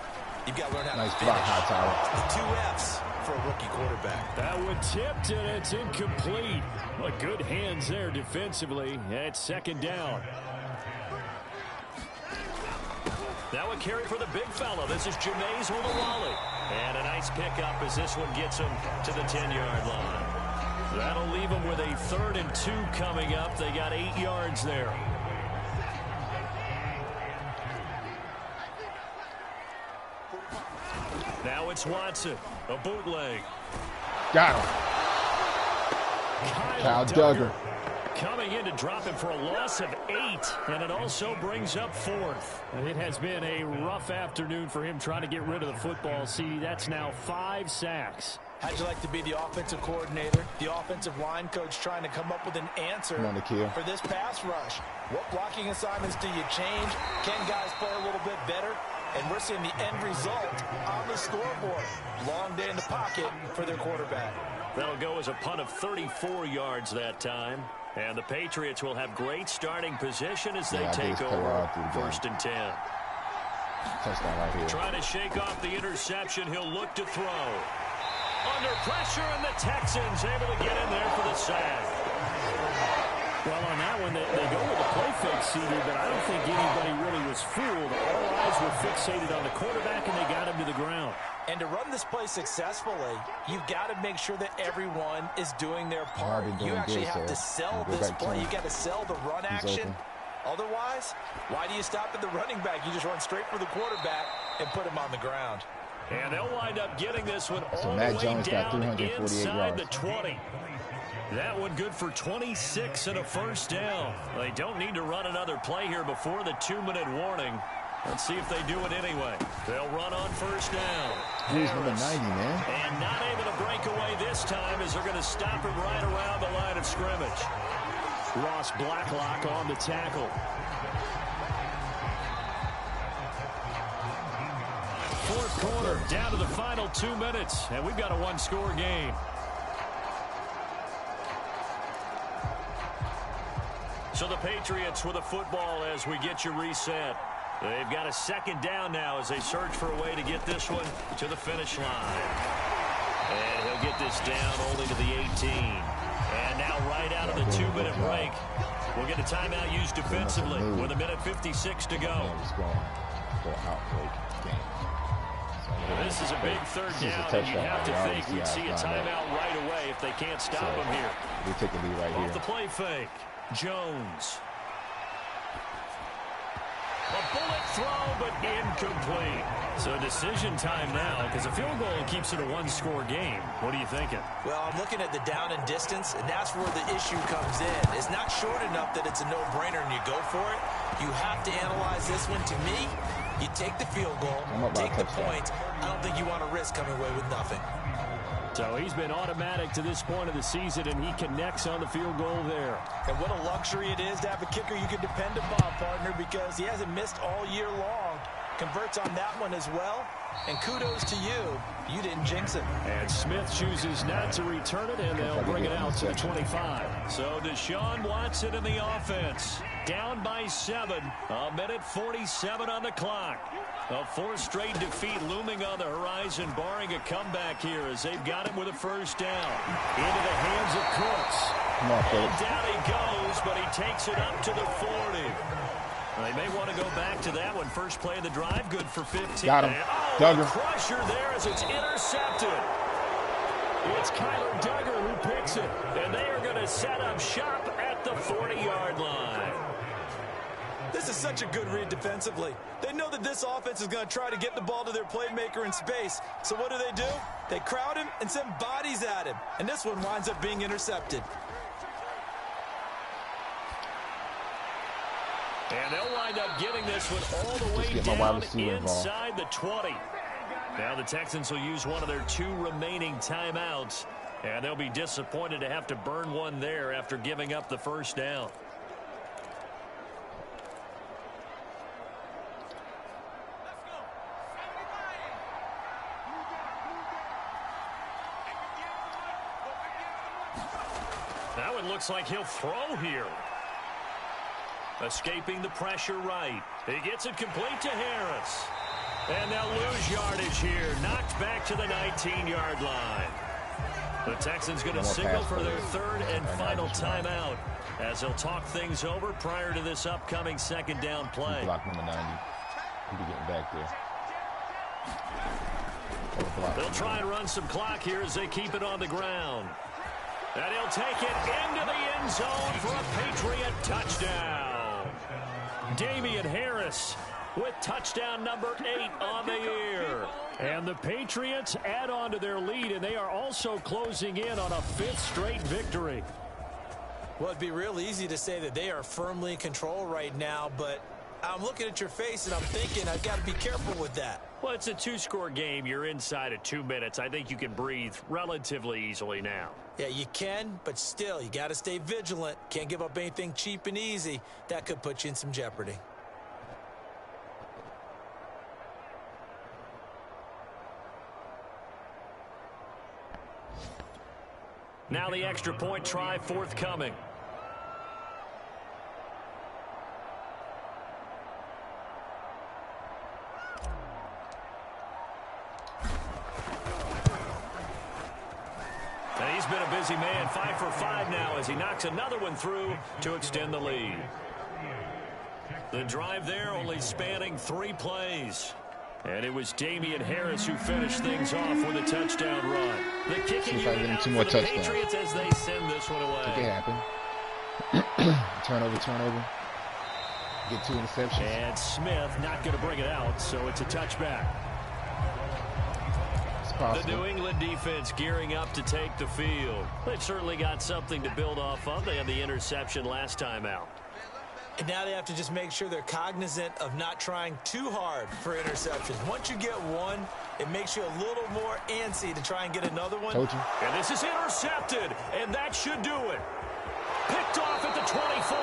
you've got to learn how to finish. The 2 F's for a rookie quarterback. That one tipped, and it's incomplete. But good hands there defensively at second down. Now a carry for the big fella. This is Jameis Olawale. And a nice pickup as this one gets him to the 10-yard line. That'll leave them with a 3rd and 2 coming up. They got 8 yards there. Now it's Watson. A bootleg. Got him. Kyle Duggar. Coming in to drop him for a loss of 8, and it also brings up 4th. It has been a rough afternoon for him trying to get rid of the football. See, that's now 5 sacks. How'd you like to be the offensive coordinator, the offensive line coach trying to come up with an answer for this pass rush? What blocking assignments do you change? Can guys play a little bit better? And we're seeing the end result on the scoreboard. Long day in the pocket for their quarterback. That'll go as a punt of 34 yards that time. And the Patriots will have great starting position as they take over 1st and 10. Touchdown right here. Trying to shake off the interception. He'll look to throw. Under pressure, and the Texans able to get in there for the sack. Well, on that one, they go with the play fake, CD, but I don't think anybody really was fooled. All eyes were fixated on the quarterback, and they got him to the ground. And to run this play successfully, you've got to make sure that everyone is doing their part. You actually have to sell this play. You've got to sell the run action. Otherwise, why do you stop at the running back? You just run straight for the quarterback and put him on the ground. And they'll wind up getting this one all the way down inside the 20. That one good for 26 and a 1st down. They don't need to run another play here before the 2-minute warning. Let's see if they do it anyway. They'll run on 1st down. Here's number 90, man. And not able to break away this time as they're going to stop him right around the line of scrimmage. Ross Blacklock on the tackle. 4th quarter, down to the final 2 minutes, and we've got a 1-score game. So the Patriots with a football as we get you reset. They've got a 2nd down now as they search for a way to get this one to the finish line. And he'll get this down only to the 18. And now right out of the 2-minute break, we'll get a timeout used defensively with 1:56 to go. This is a big 3rd down, and you have to think we'd see a timeout right away if they can't stop him here. We take a lead right here. Off the play fake, Jones. A bullet throw, but incomplete. So decision time now, because a field goal keeps it a 1-score game. What are you thinking? Well, I'm looking at the down and distance, and that's where the issue comes in. It's not short enough that it's a no-brainer and you go for it. You have to analyze this one. To me, you take the field goal, take the points. I don't think you want to risk coming away with nothing. So he's been automatic to this point of the season, and he connects on the field goal there. And what a luxury it is to have a kicker you can depend upon, partner, because he hasn't missed all year long. Converts on that one as well. And kudos to you. You didn't jinx it. And Smith chooses not to return it, and they'll bring it out to the 25. So Deshaun Watson in the offense. Down by 7. 1:47 on the clock. A 4th straight defeat looming on the horizon, barring a comeback here as they've got him with a 1st down. Into the hands of Cooks. And down he goes, but he takes it up to the 40. They may want to go back to that one. First play of the drive, good for 15. Got him. Duggar. Crusher there as it's intercepted. It's Kyler Duggar who picks it. And they are going to set up shop at the 40-yard line. This is such a good read defensively. They know that this offense is going to try to get the ball to their playmaker in space. So what do? They crowd him and send bodies at him. And this one winds up being intercepted. And they'll wind up getting this one all the way down inside the 20. Now the Texans will use one of their 2 remaining timeouts. And they'll be disappointed to have to burn one there after giving up the 1st down. looks like he'll throw here. Escaping the pressure right. He gets it complete to Harris. And they'll lose yardage here. Knocked back to the 19-yard line. The Texans going to signal for their third and final timeout as they'll talk things over prior to this upcoming second down play. Block number 90. He'll be getting back there. They'll try and run some clock here as they keep it on the ground. And he'll take it into the end zone for a Patriot touchdown. Damian Harris with touchdown number 8 on the year. And the Patriots add on to their lead, and they are also closing in on a 5th straight victory. Well, it'd be real easy to say that they are firmly in control right now, but I'm looking at your face and I'm thinking I've got to be careful with that. Well, it's a 2-score game. You're inside of 2 minutes. I think you can breathe relatively easily now. Yeah, you can, but still, you got to stay vigilant. Can't give up anything cheap and easy. That could put you in some jeopardy. Now the extra point try forthcoming. And he's been a busy man, 5 for 5 now as he knocks another one through to extend the lead. The drive there only spanning 3 plays. And it was Damian Harris who finished things off with a touchdown run. The kicking unit out for the Patriots as they send this one away. It can happen. Turnover. Get 2 interceptions. And Smith not going to bring it out, so it's a touchback. The New England defense gearing up to take the field. They've certainly got something to build off of. They had the interception last time out. And now they have to just make sure they're cognizant of not trying too hard for interceptions. Once you get one, it makes you a little more antsy to try and get another one. Told you. And this is intercepted, and that should do it. Picked off at the 24.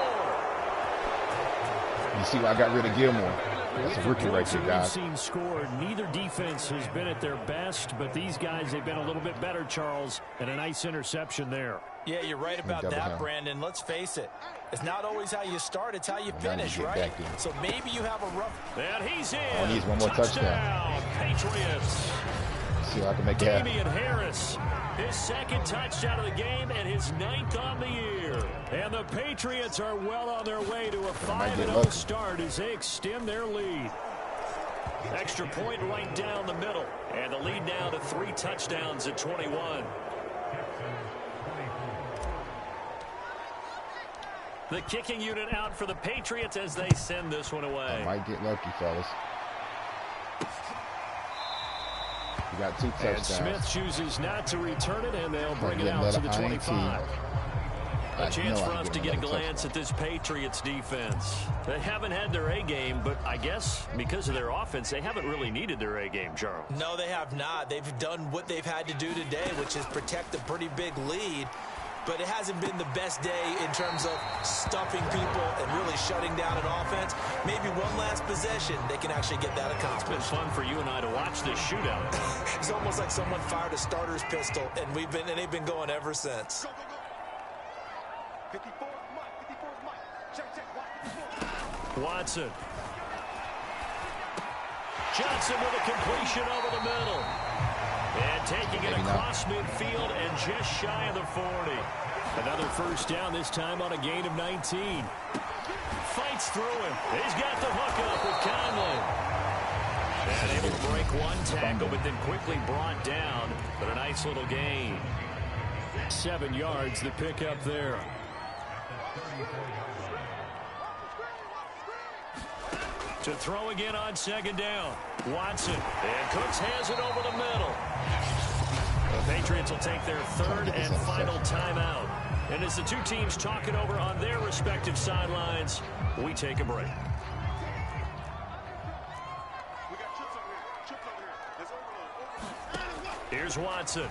You see why I got rid of Gilmore? That's a rookie right there, guys. We've seen scored. Neither defense has been at their best, but these guys, they've been a little bit better, Charles, and a nice interception there. Yeah, you're right about that, Brandon. Let's face it. It's not always how you start, it's how you finish, right? So maybe you have a rough... And he's in. Oh, he needs one more touchdown. Patriots. See if I can make it happen. Damian Harris, his 2nd touchdown of the game and his 9th on the year. And the Patriots are well on their way to a 5-0 start as they extend their lead. Extra point right down the middle. And the lead now to 3 touchdowns at 21. The kicking unit out for the Patriots as they send this one away. I might get lucky, fellas. You got 2 touchdowns. And Smith chooses not to return it, and they'll bring it out to the 25. A chance for us to get a glance at this Patriots defense. They haven't had their A game, but I guess because of their offense, they haven't really needed their A game, Charles. No, they have not. They've done what they've had to do today, which is protect a pretty big lead. But it hasn't been the best day in terms of stuffing people and really shutting down an offense. Maybe one last possession, they can actually get that accomplished. It's been fun for you and I to watch this shootout. It's almost like someone fired a starter's pistol, and they've been going ever since. Watson. Johnson with a completion over the middle. And taking it across midfield and just shy of the 40. Another first down, this time on a gain of 19. Fights through him. He's got the hook up with Conley. And able to break one tackle, but then quickly brought down. But a nice little gain. 7 yards, the pickup there. To throw again on 2nd down. Watson. And Cooks has it over the middle. The Patriots will take their 3rd and final timeout. And as the 2 teams talk it over on their respective sidelines, we take a break. Here's Watson.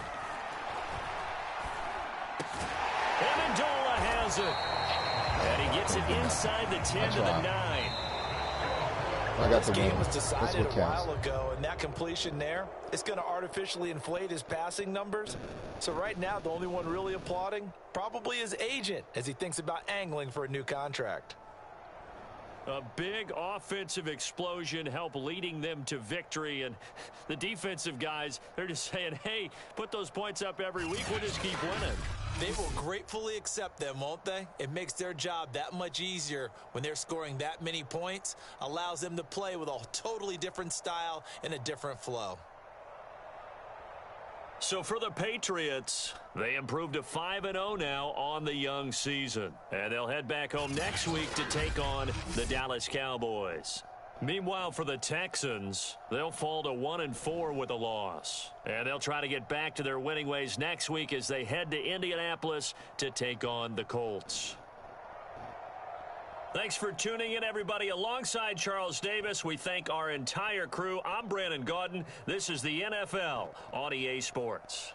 Amendola has it. And he gets it inside the 10 to the 9. I got this the game win. was That's decided what a counts. while ago, and that completion there, it's going to artificially inflate his passing numbers. So right now, the only one really applauding probably his agent as he thinks about angling for a new contract. A big offensive explosion helped leading them to victory, and the defensive guys, they're just saying, hey, put those points up every week, we'll just keep winning. They will gratefully accept them, won't they? It makes their job that much easier when they're scoring that many points, allows them to play with a totally different style and a different flow. So for the Patriots, they improved to 5-0 now on the young season. And they'll head back home next week to take on the Dallas Cowboys. Meanwhile, for the Texans, they'll fall to 1-4 with a loss. And they'll try to get back to their winning ways next week as they head to Indianapolis to take on the Colts. Thanks for tuning in, everybody. Alongside Charles Davis, we thank our entire crew. I'm Brandon Gaudin. This is the NFL on EA Sports.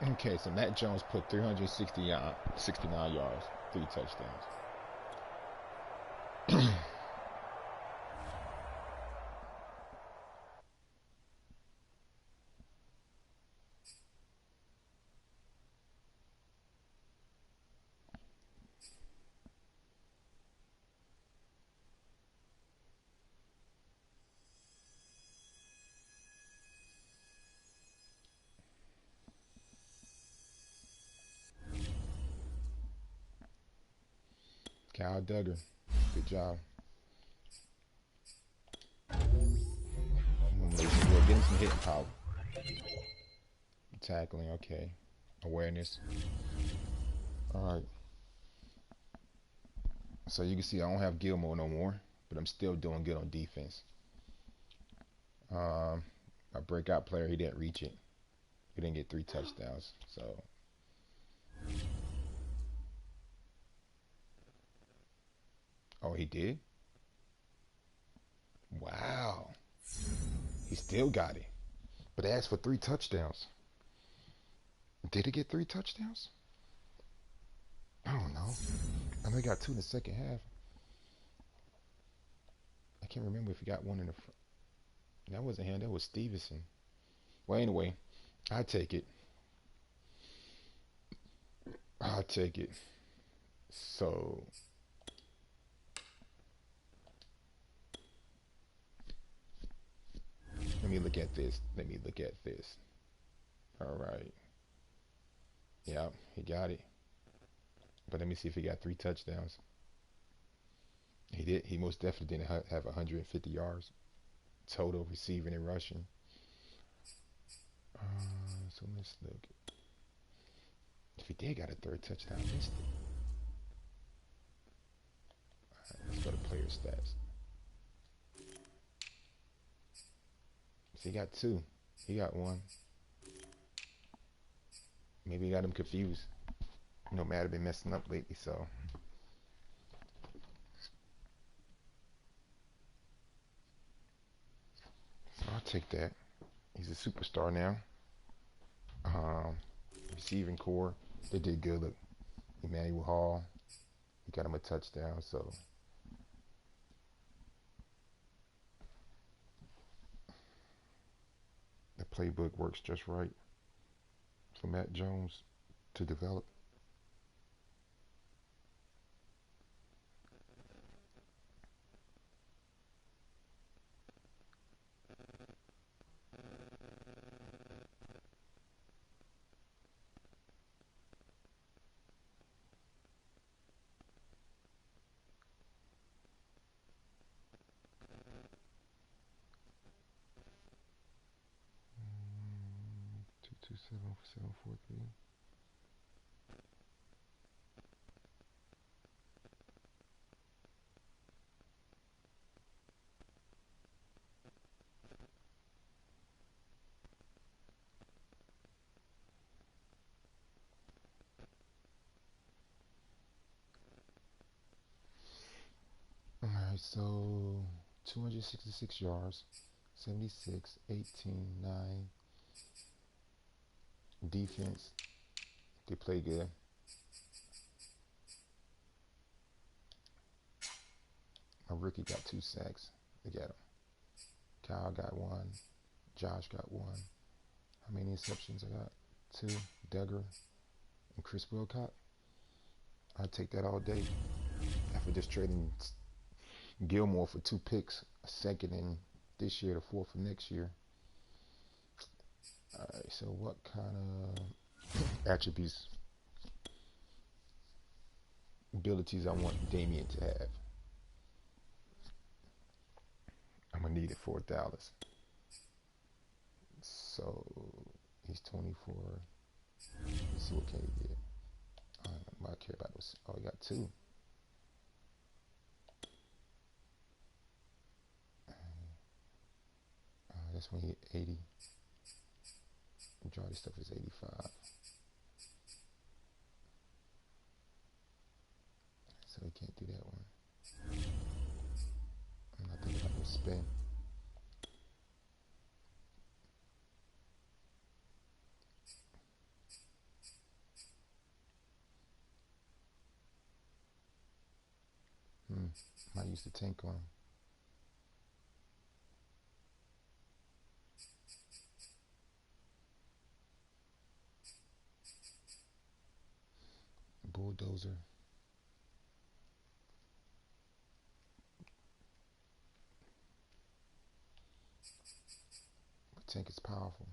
Okay, so Matt Jones put 369 yards, 3 touchdowns. Kyle Duggar, good job. We're getting some hitting power. Tackling, okay. Awareness. Alright. So you can see I don't have Gilmore no more, but I'm still doing good on defense. My breakout player, he didn't reach it. He didn't get 3 touchdowns, so. Oh, he did? Wow. He still got it. But they asked for 3 touchdowns. Did he get 3 touchdowns? I don't know. I know he got 2 in the second half. I can't remember if he got 1 in the front. That wasn't him. That was Stevenson. Well, anyway, I take it. I'll take it. So, let me look at this. All right. Yeah, he got it. But let me see if he got 3 touchdowns. He did. He most definitely didn't have 150 yards total receiving and rushing. So let's look. If he did got a 3rd touchdown, I missed it. All right, let's go to player stats. So he got 2. He got 1. Maybe he got him confused. You know, Madden been messing up lately, so. I'll take that. He's a superstar now. receiving core, they did good. Look, Emmanuel Hall, he got him a touchdown. So the playbook works just right for Matt Jones to develop. Mm, 227 All right, so 266 yards, 76, 18, 9. Defense, they play good. My rookie got 2 sacks. They got him. Kyle got 1. Josh got 1. How many interceptions I got? 2. Duggar and Chris Wilcott. I'd take that all day. After just trading Gilmore for 2 picks, a second in this year, the 4th for next year. All right, so what kind of attributes, abilities I want Damian to have? I'm going to need it for Dallas. So he's 24. Let's see what can he get. What I care about was, oh, he got 2. That's when he hit 80. Majority stuff is 85. So he can't do that one. I'm not thinking about the spin. Might use the tank on him. Bulldozer. The tank is powerful.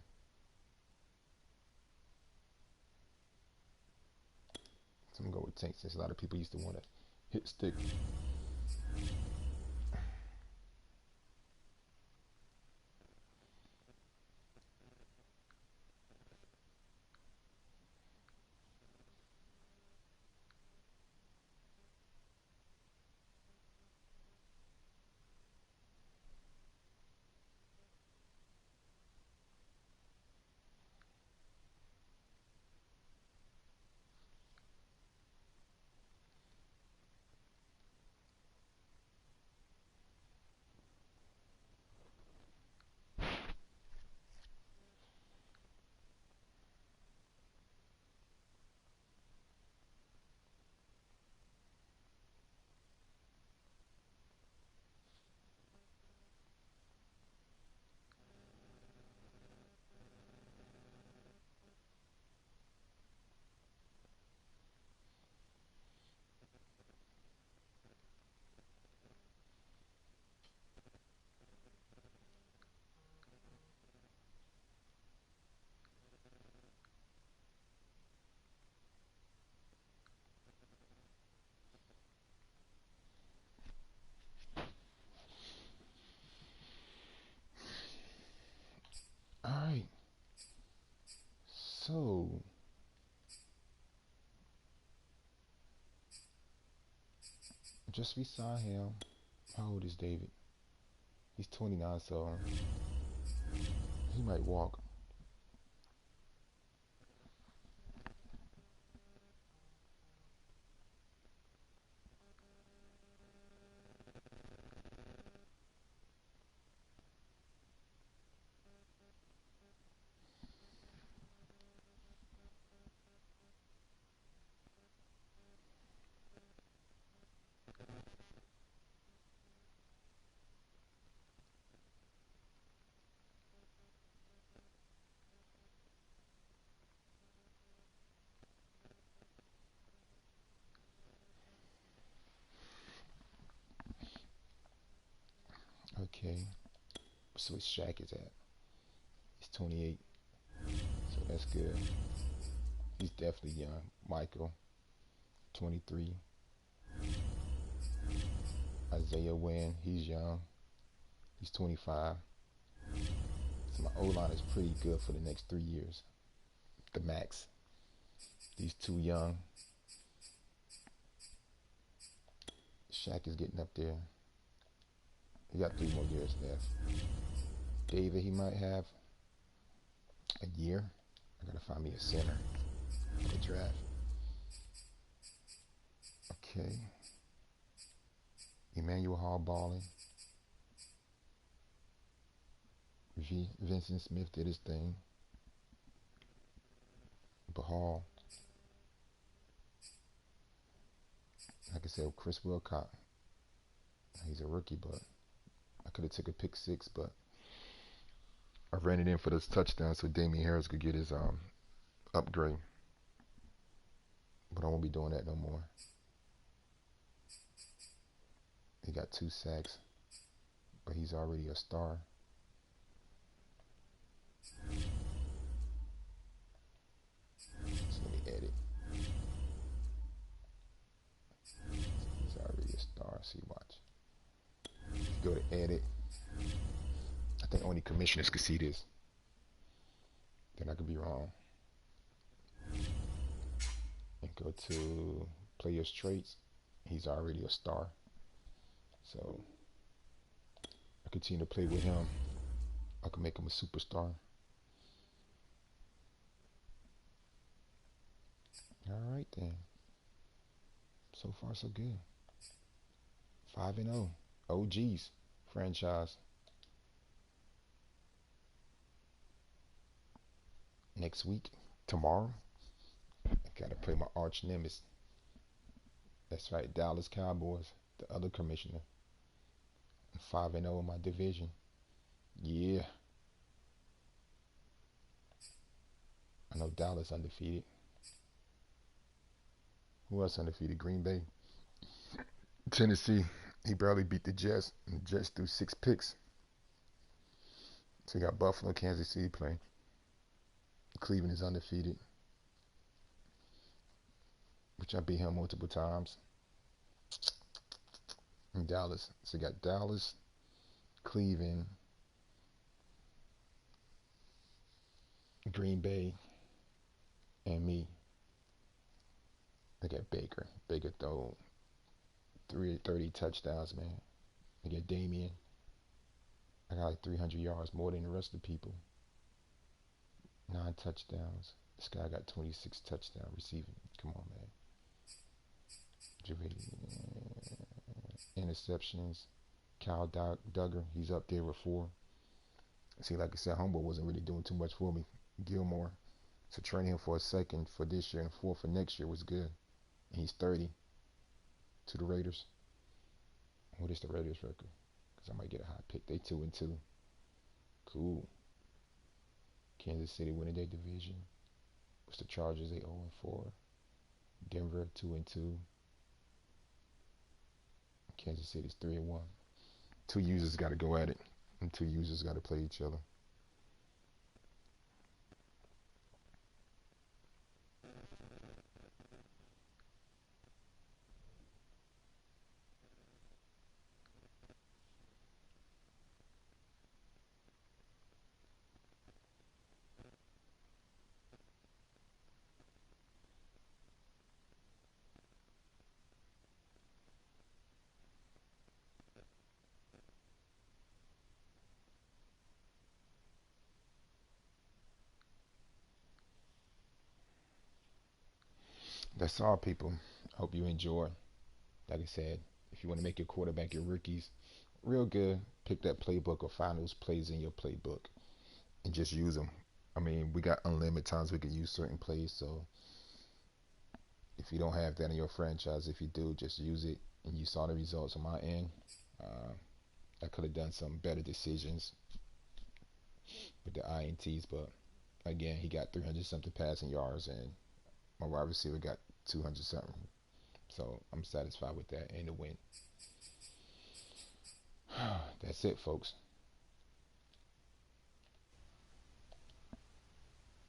So I'm gonna go with tank since a lot of people used to want to hit stick. All right. So just beside him, how old is David? He's 29, so he might walk. Okay. So where Shaq is at? He's 28. So that's good. He's definitely young. Michael, 23. Isaiah Wynn, he's young. He's 25. So my O-line is pretty good for the next 3 years. The max. These two young. Shaq is getting up there. He got 3 more years left. David, he might have a year. I gotta find me a center for the draft. Okay. Emmanuel Hall balling. Vincent Smith did his thing. But Hall, like I said, Chris Wilcott, he's a rookie, but I could have took a pick 6, but I ran it in for this touchdown so Damian Harris could get his upgrade. But I won't be doing that no more. He got 2 sacks, but he's already a star. So let me edit. He's already a star. See, watch. Go to edit. I think only commissioners could see this. Then I could be wrong. And go to players' traits. He's already a star. So I continue to play with him. I can make him a superstar. All right then. So far so good. 5-0. OGs franchise. Next week, tomorrow, I gotta play my arch nemesis. That's right, Dallas Cowboys, the other commissioner. 5-0 in my division. Yeah. I know Dallas undefeated. Who else undefeated? Green Bay. Tennessee. He barely beat the Jets. And the Jets threw 6 picks. So you got Buffalo, Kansas City playing. Cleveland is undefeated, which I beat him multiple times. And Dallas. So you got Dallas, Cleveland, Green Bay, and me. I got Baker. Baker throw 30 touchdowns, man. I got Damian. I got like 300 yards, more than the rest of the people. 9 touchdowns. This guy got 26 touchdown receiving. Come on, man. Interceptions. Kyle Duggar, he's up there with 4. See, like I said, Humble wasn't really doing too much for me. Gilmore. So training him for a 2nd for this year and 4 for next year was good. And he's 30 to the Raiders. What is the Raiders record? Because I might get a high pick. They 2-2. Cool. Kansas City winning their division. What's the Chargers? They 0-4. Denver 2-2. Kansas City's 3-1. 2 users got to go at it, and 2 users got to play each other. That's all, people. I hope you enjoy. Like I said, if you want to make your quarterback your rookies real good, pick that playbook or find those plays in your playbook and just use them. I mean, we got unlimited times we can use certain plays, so if you don't have that in your franchise, if you do, just use it. And you saw the results on my end. I could have done some better decisions with the INTs, but again, he got 300 something passing yards, and my wide receiver got 200 something. So I'm satisfied with that and the win. That's That's it, folks.